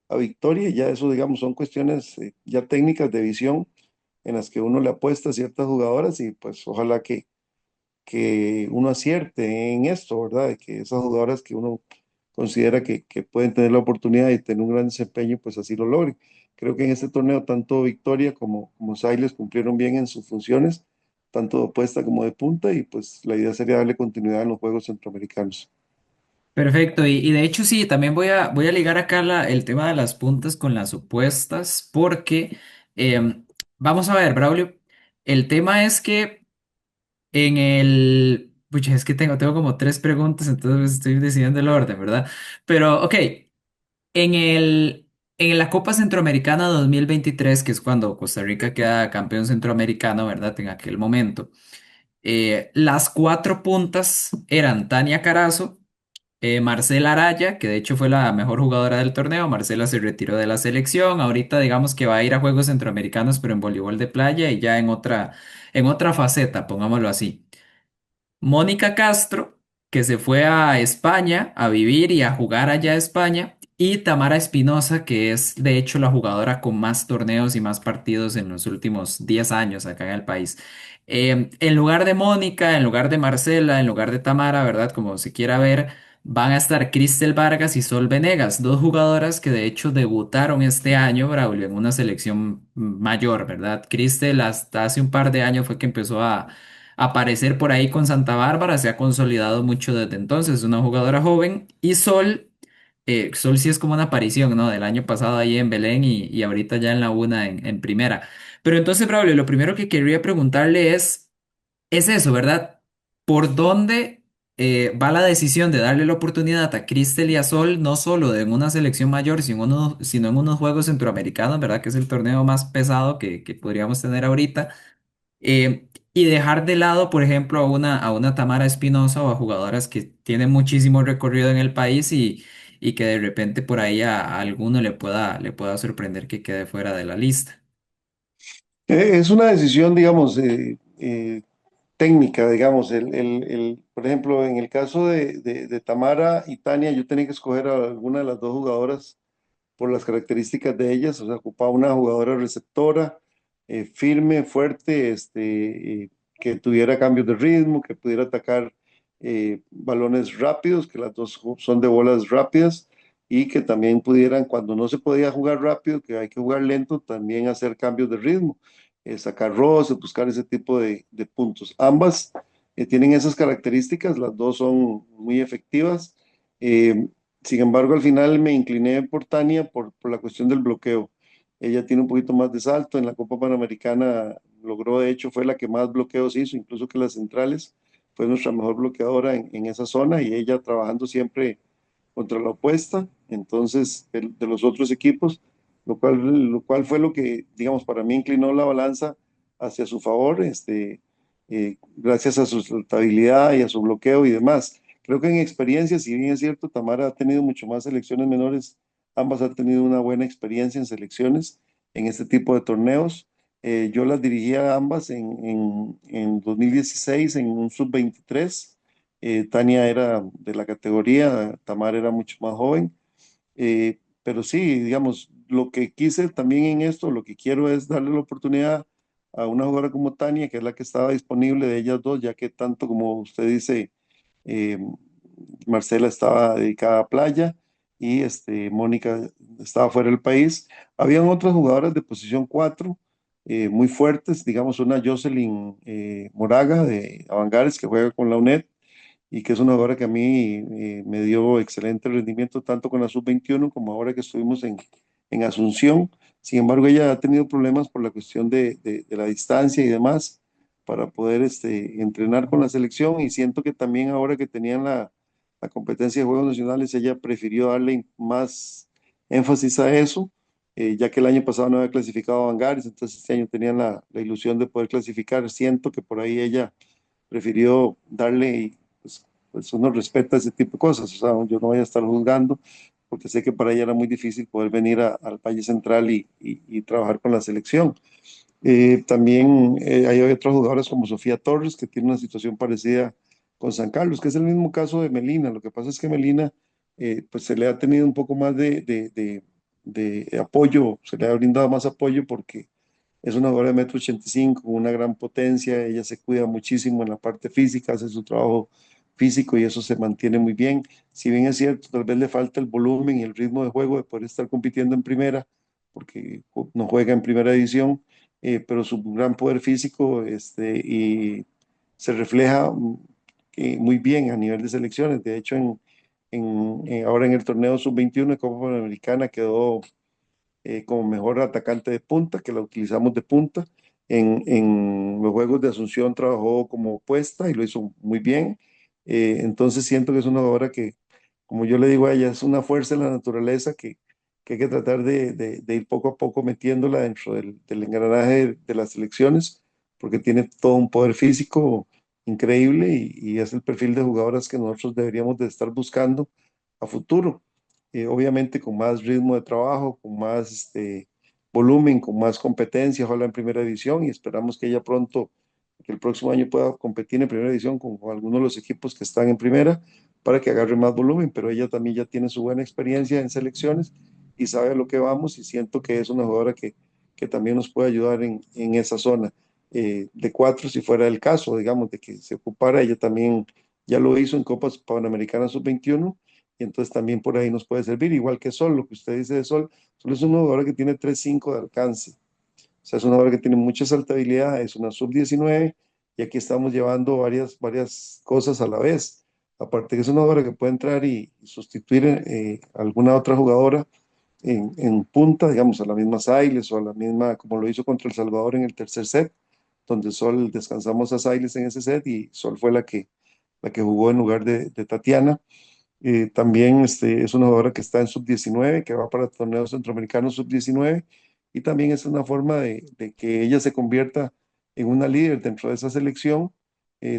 S2: a Victoria. Y ya eso, digamos, son cuestiones ya técnicas de visión en las que uno le apuesta a ciertas jugadoras y pues ojalá que uno acierte en esto, ¿verdad? De que esas jugadoras que uno considera que pueden tener la oportunidad de tener un gran desempeño, pues así lo logren. Creo que en este torneo tanto Victoria como Siles cumplieron bien en sus funciones, tanto de opuesta como de punta, y pues la idea sería darle continuidad en los Juegos Centroamericanos.
S1: Perfecto, y de hecho sí, también voy a ligar acá el tema de las puntas con las opuestas, porque vamos a ver, Braulio, el tema es que pucha, es que tengo como tres preguntas, entonces estoy decidiendo el orden, ¿verdad? Pero, ok, en la Copa Centroamericana 2023, que es cuando Costa Rica queda campeón centroamericano, ¿verdad? En aquel momento, las cuatro puntas eran Tania Carazo, Marcela Araya, que de hecho fue la mejor jugadora del torneo. Marcela se retiró de la selección. Ahorita digamos que va a ir a Juegos Centroamericanos, pero en voleibol de playa y ya en otra faceta, pongámoslo así. Mónica Castro, que se fue a España a vivir y a jugar allá a España. Y Tamara Espinosa, que es de hecho la jugadora con más torneos y más partidos en los últimos 10 años acá en el país. En lugar de Mónica, en lugar de Marcela, en lugar de Tamara, ¿verdad? Como se quiera ver. van a estar Cristel Vargas y Sol Venegas, dos jugadoras que de hecho debutaron este año, Braulio, en una selección mayor, ¿verdad? Cristel hasta hace un par de años fue que empezó a aparecer por ahí con Santa Bárbara, se ha consolidado mucho desde entonces, es una jugadora joven. Y Sol, Sol sí es como una aparición, ¿no? Del año pasado ahí en Belén y ahorita ya en la una en primera. Pero entonces, Braulio, lo primero que quería preguntarle es eso, ¿verdad? ¿Por dónde va la decisión de darle la oportunidad a Cristel y a Sol, no solo en una selección mayor, sino en unos Juegos Centroamericanos, ¿verdad? Que es el torneo más pesado que podríamos tener ahorita. Y dejar de lado, por ejemplo, a una Tamara Espinosa o a jugadoras que tienen muchísimo recorrido en el país y que de repente por ahí a alguno le pueda sorprender que quede fuera de la lista.
S2: Es una decisión, digamos, técnica, digamos. Por ejemplo, en el caso de Tamara y Tania, yo tenía que escoger a alguna de las dos jugadoras por las características de ellas, o sea, ocupaba una jugadora receptora, firme, fuerte, que tuviera cambios de ritmo, que pudiera atacar balones rápidos, que las dos son de bolas rápidas, y que también pudieran, cuando no se podía jugar rápido, que hay que jugar lento, también hacer cambios de ritmo, sacar roces, buscar ese tipo de puntos. Ambas tienen esas características, las dos son muy efectivas. Eh, Sin embargo, al final me incliné por Tania por la cuestión del bloqueo. Ella tiene un poquito más de salto. En la Copa Panamericana logró, de hecho, fue la que más bloqueos hizo, incluso que las centrales. Fue nuestra mejor bloqueadora en esa zona y ella trabajando siempre contra la opuesta. Entonces, de los otros equipos, lo cual fue lo que, digamos, para mí inclinó la balanza hacia su favor, gracias a su saltabilidad y a su bloqueo y demás. Creo que en experiencia, si bien es cierto, Tamara ha tenido mucho más selecciones menores, ambas han tenido una buena experiencia en selecciones en este tipo de torneos. Yo las dirigía ambas en 2016 en un sub-23. Tania era de la categoría, Tamara era mucho más joven. Pero sí, digamos, lo que quise también en esto, lo que quiero es darle la oportunidad a una jugadora como Tania, que es la que estaba disponible de ellas dos, ya que tanto como usted dice, eh, Marcela estaba dedicada a playa y Mónica estaba fuera del país. Habían otras jugadoras de posición 4 muy fuertes, digamos una Jocelyn Moraga de Avangares que juega con la UNED y que es una jugadora que a mí me dio excelente rendimiento tanto con la sub-21 como ahora que estuvimos en Asunción. Sin embargo, ella ha tenido problemas por la cuestión de la distancia y demás para poder entrenar con la selección y siento que también ahora que tenían la competencia de Juegos Nacionales, ella prefirió darle más énfasis a eso, ya que el año pasado no había clasificado a Vangares, entonces este año tenían la ilusión de poder clasificar. Siento que por ahí ella prefirió darle y pues uno respeta ese tipo de cosas, o sea, yo no voy a estar juzgando porque sé que para ella era muy difícil poder venir al Valle Central y trabajar con la selección. También hay otros jugadores como Sofía Torres, que tiene una situación parecida con San Carlos, que es el mismo caso de Melina. Lo que pasa es que Melina, pues se le ha tenido un poco más de apoyo, se le ha brindado más apoyo porque es una jugadora de 1,85 m, con una gran potencia. Ella se cuida muchísimo en la parte física, hace su trabajo físico y eso se mantiene muy bien. Si bien es cierto, tal vez le falta el volumen y el ritmo de juego de poder estar compitiendo en primera, porque no juega en primera división, pero su gran poder físico y se refleja muy bien a nivel de selecciones. De hecho, ahora en el torneo sub-21 de Copa Panamericana quedó como mejor atacante de punta, que la utilizamos de punta. En los Juegos de Asunción trabajó como opuesta y lo hizo muy bien. Entonces siento que es una jugadora que, como yo le digo a ella, es una fuerza en la naturaleza que hay que tratar de ir poco a poco metiéndola dentro del engranaje de las selecciones, porque tiene todo un poder físico increíble y es el perfil de jugadoras que nosotros deberíamos de estar buscando a futuro, obviamente con más ritmo de trabajo, con más volumen, con más competencia, ojalá en primera división y esperamos que ella pronto, que el próximo año pueda competir en primera división con algunos de los equipos que están en primera para que agarre más volumen, pero ella también ya tiene su buena experiencia en selecciones y sabe a lo que vamos y siento que es una jugadora que también nos puede ayudar en esa zona. De cuatro, si fuera el caso, digamos, de que se ocupara, ella también ya lo hizo en Copas Panamericanas Sub-21 y entonces también por ahí nos puede servir, igual que Sol, lo que usted dice de Sol. Sol es una jugadora que tiene 3.5 de alcance, o sea, es una jugadora que tiene mucha saltabilidad, es una Sub-19 y aquí estamos llevando varias cosas a la vez. Aparte que es una jugadora que puede entrar y sustituir alguna otra jugadora en punta, digamos, a la misma Siles o a la misma, como lo hizo contra El Salvador en el tercer set, donde Sol descansamos a Siles en ese set y Sol fue la que jugó en lugar de Tatiana. También es una jugadora que está en sub-19, que va para torneos centroamericanos sub-19, y también es una forma de que ella se convierta en una líder dentro de esa selección,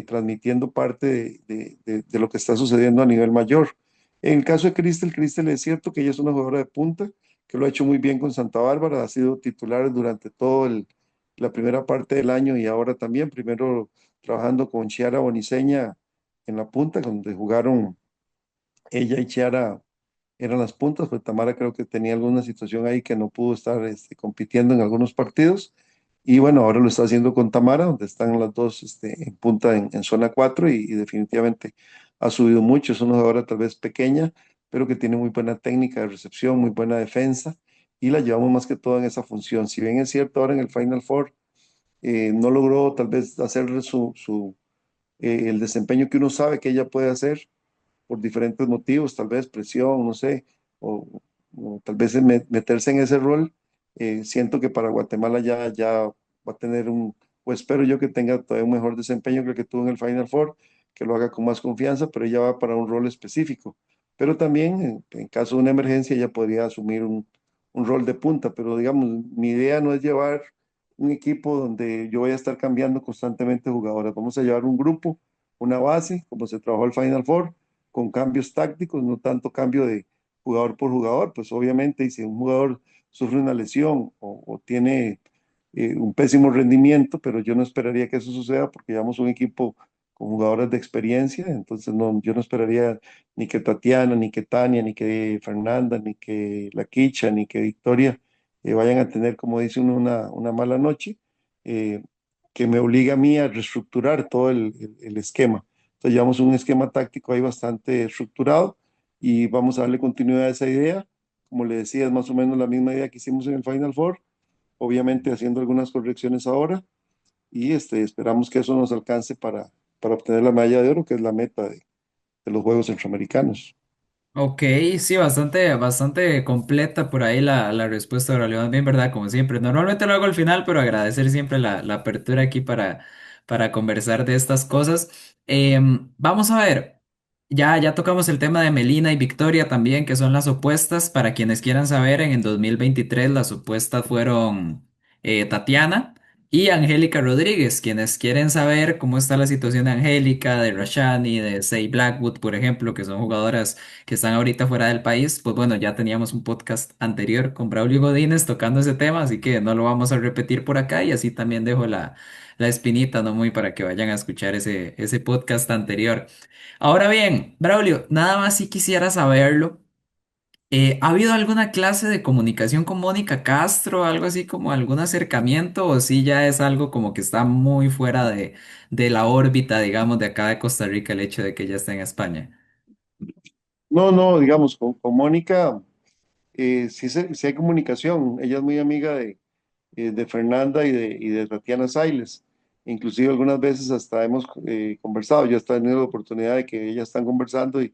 S2: transmitiendo parte de lo que está sucediendo a nivel mayor. En el caso de Crystal es cierto que ella es una jugadora de punta, que lo ha hecho muy bien con Santa Bárbara, ha sido titular durante la primera parte del año y ahora también, primero trabajando con Chiara Boniceña en la punta, donde jugaron ella y Chiara eran las puntas, pues Tamara creo que tenía alguna situación ahí que no pudo estar compitiendo en algunos partidos. Y bueno, ahora lo está haciendo con Tamara, donde están las dos en punta en zona 4 y definitivamente ha subido mucho. Es una jugadora tal vez pequeña, pero que tiene muy buena técnica de recepción, muy buena defensa y la llevamos más que todo en esa función. Si bien es cierto, ahora en el Final Four no logró tal vez hacer el desempeño que uno sabe que ella puede hacer por diferentes motivos, tal vez presión, no sé, o, o tal vez meterse en ese rol. Siento que para Guatemala ya va a tener o espero yo que tenga todavía un mejor desempeño que el que tuvo en el Final Four, que lo haga con más confianza, pero ella va para un rol específico. Pero también, en caso de una emergencia, ella podría asumir un rol de punta, pero digamos, mi idea no es llevar un equipo donde yo voy a estar cambiando constantemente jugadoras. Vamos a llevar un grupo, una base, como se trabajó el Final Four, con cambios tácticos, no tanto cambio de jugador por jugador, pues obviamente, y si un jugador sufre una lesión o tiene un pésimo rendimiento, pero yo no esperaría que eso suceda porque llevamos un equipo con jugadoras de experiencia, entonces no, yo no esperaría ni que Tatiana, ni que Tania, ni que Fernanda, ni que La Quicha, ni que Victoria vayan a tener, como dice uno, una mala noche, eh, que me obliga a mí a reestructurar todo el esquema. Entonces llevamos un esquema táctico ahí bastante estructurado y vamos a darle continuidad a esa idea. Como le decía, es más o menos la misma idea que hicimos en el Final Four, obviamente haciendo algunas correcciones ahora y esperamos que eso nos alcance para obtener la medalla de oro, que es la meta de los Juegos Centroamericanos.
S1: Ok, sí, bastante completa por ahí la respuesta de Aurelio, bien, ¿verdad? Como siempre. Normalmente lo hago al final, pero agradecer siempre la apertura aquí para conversar de estas cosas. Vamos a ver, ya tocamos el tema de Melina y Victoria también, que son las opuestas. Para quienes quieran saber, en el 2023 las opuestas fueron Tatiana y Angélica Rodríguez. Quienes quieren saber cómo está la situación de Angélica, de Rashani, de Say Blackwood, por ejemplo, que son jugadoras que están ahorita fuera del país, pues bueno, ya teníamos un podcast anterior con Braulio Godínez tocando ese tema, así que no lo vamos a repetir por acá y así también dejo la espinita, ¿no? Muy para que vayan a escuchar ese podcast anterior. Ahora bien, Braulio, nada más si quisiera saberlo. ¿Ha habido alguna clase de comunicación con Mónica Castro, algo así como algún acercamiento, o si ya es algo como que está muy fuera de la órbita, digamos, de acá de Costa Rica, el hecho de que ella esté en España?
S2: No, no, digamos, con Mónica sí hay comunicación. Ella es muy amiga de Fernanda y de Tatiana Sailes. Inclusive algunas veces hasta hemos conversado, ya está tenido la oportunidad de que ellas están conversando y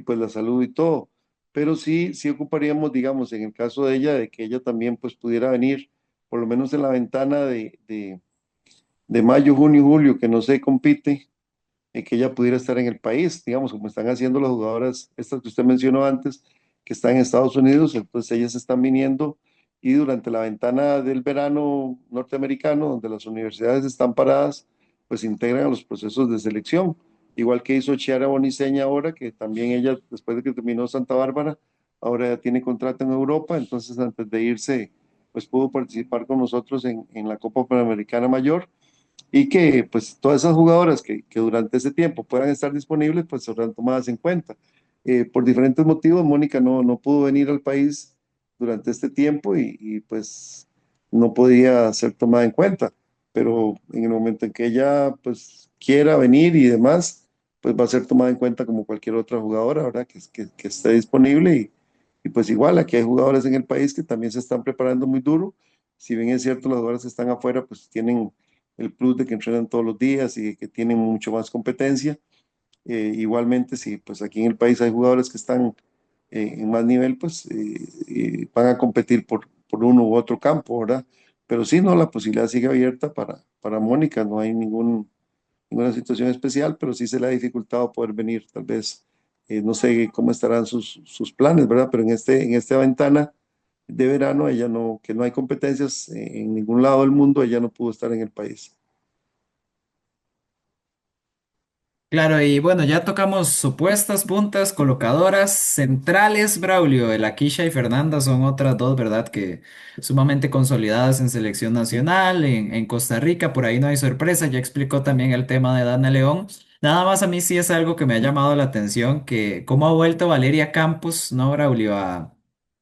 S2: pues la saludo y todo. Pero sí ocuparíamos, digamos, en el caso de ella, de que ella también pues pudiera venir, por lo menos en la ventana de mayo, junio, julio, que no se compite, que ella pudiera estar en el país, digamos, como están haciendo las jugadoras, estas que usted mencionó antes, que están en Estados Unidos, entonces ellas están viniendo y durante la ventana del verano norteamericano, donde las universidades están paradas, pues integran a los procesos de selección, igual que hizo Chiara Boniceña ahora, que también ella, después de que terminó Santa Bárbara, ahora ya tiene contrato en Europa, entonces antes de irse, pues pudo participar con nosotros en la Copa Panamericana Mayor y que pues todas esas jugadoras que durante ese tiempo puedan estar disponibles, pues serán tomadas en cuenta. Por diferentes motivos, Mónica no pudo venir al país durante este tiempo pues no podía ser tomada en cuenta, pero en el momento en que ella pues quiera venir y demás, pues va a ser tomada en cuenta como cualquier otra jugadora, ¿verdad? Que esté disponible y pues igual, aquí hay jugadores en el país que también se están preparando muy duro. Si bien es cierto, los jugadores que están afuera pues tienen el plus de que entrenan todos los días y que tienen mucho más competencia. Igualmente, si pues aquí en el país hay jugadores que están en más nivel, pues van a competir por uno u otro campo, ¿verdad? Pero sí, no, la posibilidad sigue abierta para Mónica, no hay ninguna situación especial, pero sí se le ha dificultado poder venir, tal vez, no sé cómo estarán sus planes, ¿verdad? Pero en esta ventana de verano, ella no, que no hay competencias en ningún lado del mundo, ella no pudo estar en el país.
S1: Claro, y bueno, ya tocamos supuestas puntas, colocadoras, centrales, Braulio, el Akisha y Fernanda son otras dos, ¿verdad? Que sumamente consolidadas en selección nacional, en Costa Rica, por ahí no hay sorpresa, ya explicó también el tema de Dana León. Nada más a mí sí es algo que me ha llamado la atención, que cómo ha vuelto Valeria Campos, ¿no, Braulio?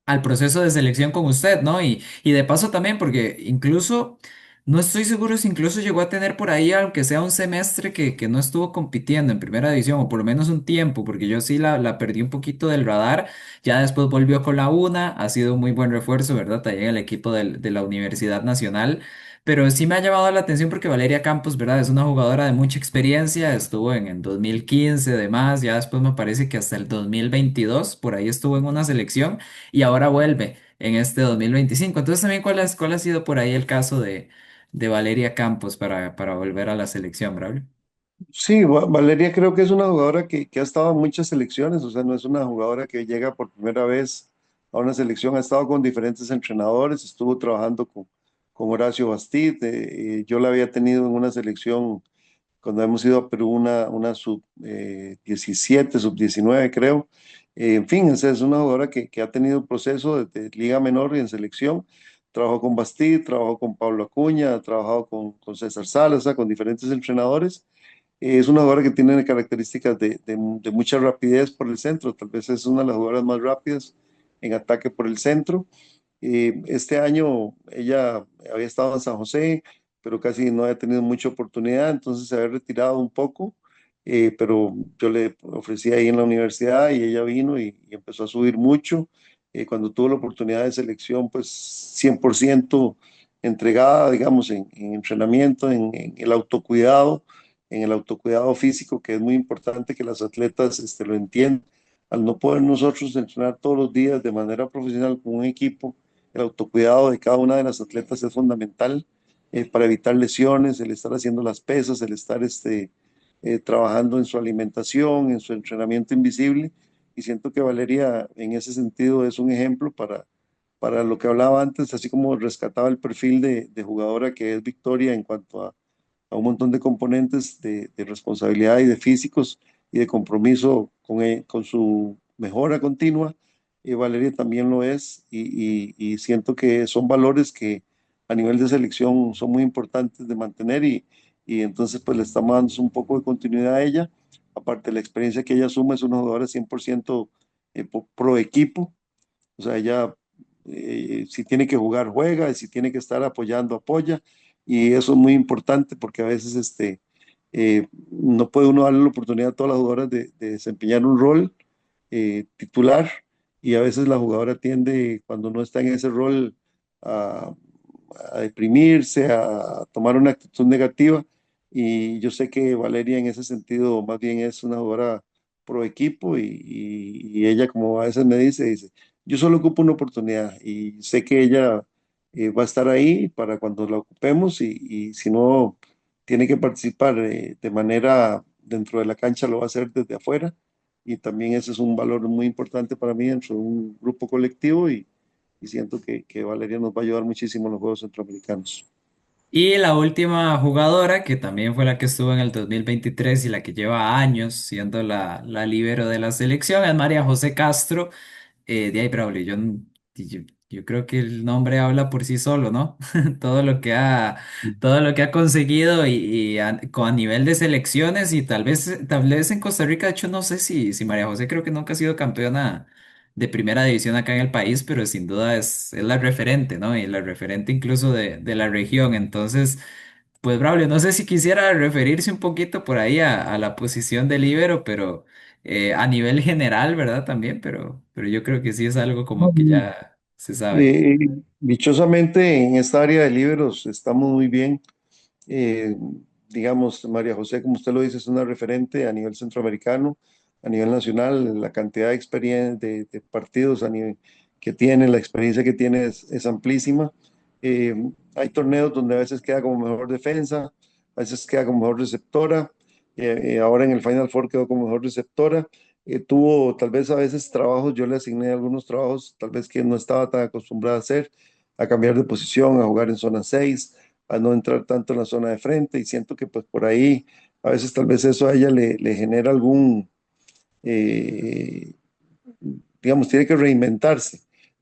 S1: Al proceso de selección con usted, ¿no? Y de paso también, porque incluso... No estoy seguro si incluso llegó a tener por ahí, aunque sea un semestre que no estuvo compitiendo en primera división, o por lo menos un tiempo, porque yo sí la perdí un poquito del radar. Ya después volvió con la UNA, ha sido un muy buen refuerzo, ¿verdad? También el equipo de la Universidad Nacional. Pero sí me ha llamado la atención porque Valeria Campos, ¿verdad? Es una jugadora de mucha experiencia, estuvo en 2015, demás, ya después me parece que hasta el 2022, por ahí estuvo en una selección y ahora vuelve en este 2025. Entonces también, ¿cuál ha sido por ahí el caso de Valeria Campos para volver a la selección, Braulio?
S2: Sí, Valeria creo que es una jugadora que ha estado en muchas selecciones, o sea, no es una jugadora que llega por primera vez a una selección, ha estado con diferentes entrenadores, estuvo trabajando con Horacio Bastid, yo la había tenido en una selección cuando hemos ido a Perú, una sub 17, sub 19 creo. En fin, esa es una jugadora que ha tenido un proceso de Liga Menor y en selección. Trabajó con Bastid, trabajó con Pablo Acuña, ha trabajado con César Salas, o sea, con diferentes entrenadores. Es una jugadora que tiene características de mucha rapidez por el centro, tal vez es una de las jugadoras más rápidas en ataque por el centro. Este año ella había estado en San José, pero casi no había tenido mucha oportunidad, entonces se había retirado un poco, pero yo le ofrecí ahí en la universidad y ella vino y empezó a subir mucho. Cuando tuvo la oportunidad de selección, pues 100% entregada, digamos, en entrenamiento, en el autocuidado físico, que es muy importante que las atletas lo entiendan. Al no poder nosotros entrenar todos los días de manera profesional con un equipo, el autocuidado de cada una de las atletas es fundamental para evitar lesiones, el estar haciendo las pesas, el estar trabajando en su alimentación, en su entrenamiento invisible. Y siento que Valeria en ese sentido es un ejemplo para lo que hablaba antes, así como rescataba el perfil de jugadora que es Victoria en cuanto a un montón de componentes de responsabilidad y de físicos y de compromiso con su mejora continua. Valeria también lo es y siento que son valores que a nivel de selección son muy importantes de mantener y entonces pues le estamos dando un poco de continuidad a ella. Aparte de la experiencia que ella suma, es una jugadora 100% pro equipo, o sea, ella si tiene que jugar, juega, y si tiene que estar apoyando, apoya. Y eso es muy importante porque a veces no puede uno darle la oportunidad a todas las jugadoras de desempeñar un rol titular y a veces la jugadora tiende, cuando no está en ese rol, a, a deprimirse, a tomar una actitud negativa. Y yo sé que Valeria en ese sentido más bien es una jugadora pro equipo y ella como a veces me dice, yo solo ocupo una oportunidad y sé que ella va a estar ahí para cuando la ocupemos y si no tiene que participar de manera dentro de la cancha, lo va a hacer desde afuera. Y también ese es un valor muy importante para mí dentro de un grupo colectivo y siento que Valeria nos va a ayudar muchísimo en los Juegos Centroamericanos.
S1: Y la última jugadora, que también fue la que estuvo en el 2023 y la que lleva años siendo la líbero de la selección, es María José Castro. De ahí, Braulio, yo creo que el nombre habla por sí solo, ¿no? Todo lo que ha, todo lo que ha conseguido a nivel de selecciones y tal vez en Costa Rica, de hecho, no sé si María José creo que nunca ha sido campeona de primera división acá en el país, pero sin duda es la referente, ¿no? Y la referente incluso de la región. Entonces, Pues Braulio, no sé si quisiera referirse un poquito por ahí a la posición de líbero, pero a nivel general, ¿verdad? También, pero yo creo que sí es algo como que
S2: Mm.
S1: ya se sabe.
S2: Eh, Dichosamente en esta área de libros estamos muy bien. Eh, digamos, María José, como usted lo dice, es una referente a nivel centroamericano, a nivel nacional. La cantidad de experiencia de partidos a nivel, que tiene, la experiencia que tiene es amplísima. Eh, Hay torneos donde a veces queda como mejor defensa, a veces queda como mejor receptora. Ahora en el Final Four quedó como mejor receptora. Tuvo tal vez a veces trabajos, yo le asigné algunos trabajos tal vez que no estaba tan acostumbrada a hacer, a cambiar de posición, a jugar en zona 6, a no entrar tanto en la zona de frente, y siento que pues por ahí a veces tal vez eso a ella le genera algún, eh, digamos, tiene que reinventarse,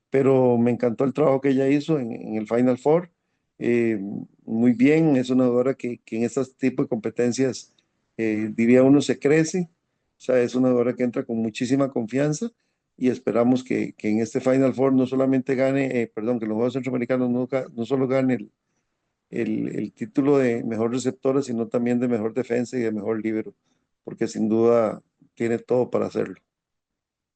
S2: pero me encantó el trabajo que ella hizo en el Final Four. Eh, Muy bien, es una jugadora que en este tipo de competencias, diría uno, se crece, o sea, es una jugadora que entra con muchísima confianza, y esperamos que en este Final Four no solamente gane, perdón, que los Juegos Centroamericanos no solo gane el título de mejor receptora, sino también de mejor defensa y de mejor líbero, porque sin duda tiene todo para hacerlo.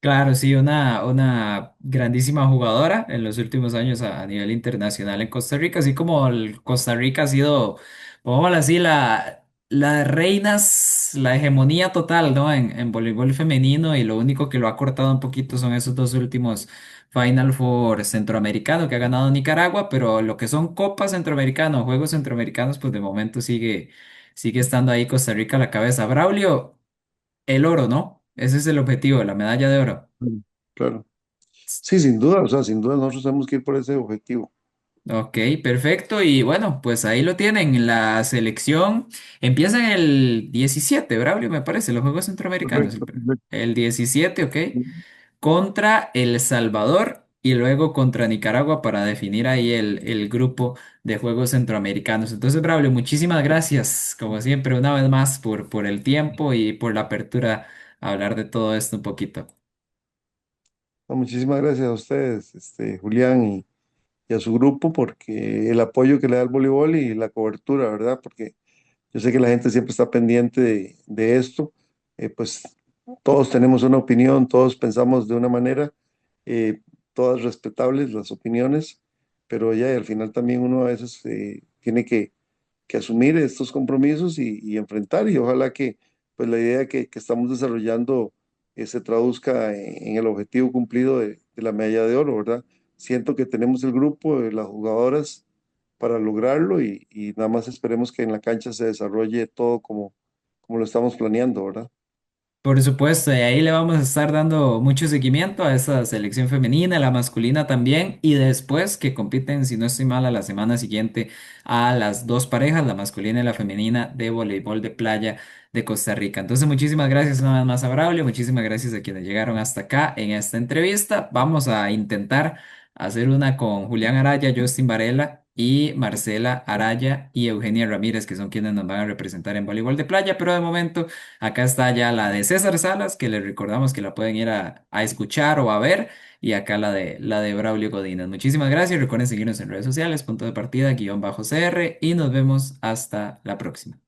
S1: Claro, sí, una grandísima jugadora en los últimos años a nivel internacional en Costa Rica, así como Costa Rica ha sido, pongámoslo así, la de reinas, la hegemonía total, ¿no? En voleibol femenino y lo único que lo ha cortado un poquito son esos dos últimos Final Four centroamericano que ha ganado Nicaragua, pero lo que son Copas Centroamericanos, Juegos Centroamericanos, pues de momento sigue estando ahí Costa Rica a la cabeza. Braulio, el oro, ¿no? Ese es el objetivo, la medalla de oro.
S2: Mm. Claro. Sí, sin duda, o sea, sin duda nosotros tenemos que ir por ese objetivo.
S1: Ok, perfecto. Y bueno, pues ahí lo tienen. La selección empieza en el 17, Braulio, me parece, los Juegos Centroamericanos.
S2: Perfecto, perfecto.
S1: El 17, ok. Contra El Salvador y luego contra Nicaragua para definir ahí el grupo de Juegos Centroamericanos. Entonces, Braulio, muchísimas gracias, como siempre, una vez más por el tiempo y por la apertura a hablar de todo esto un poquito.
S2: No, muchísimas gracias a ustedes, Julián, y a su grupo, porque el apoyo que le da el voleibol y la cobertura, ¿verdad? Porque yo sé que la gente siempre está pendiente de esto. Pues todos tenemos una opinión, todos pensamos de una manera, eh, todas respetables las opiniones, pero ya y al final también uno a veces tiene que asumir estos compromisos y enfrentar, y ojalá que pues la idea que estamos desarrollando se traduzca en el objetivo cumplido de la medalla de oro, ¿verdad? Siento que tenemos el grupo de las jugadoras para lograrlo, y nada más esperemos que en la cancha se desarrolle todo como lo estamos planeando, ¿verdad?
S1: Por supuesto, y ahí le vamos a estar dando mucho seguimiento a esa selección femenina, la masculina también, y después que compiten, si no estoy mal, a la semana siguiente a las dos parejas, la masculina y la femenina de voleibol de playa de Costa Rica. Entonces, muchísimas gracias una vez más a Braulio, muchísimas gracias a quienes llegaron hasta acá en esta entrevista. Vamos a intentar hacer una con Julián Araya, Justin Varela y Marcela Araya y Eugenia Ramírez, que son quienes nos van a representar en voleibol de playa, pero de momento... Acá está ya la de César Salas, que les recordamos que la pueden ir a escuchar o a ver. Y acá la de Braulio Godínez. Muchísimas gracias. Recuerden seguirnos en redes sociales, punto de partida, guión bajo CR. Y nos vemos hasta la próxima.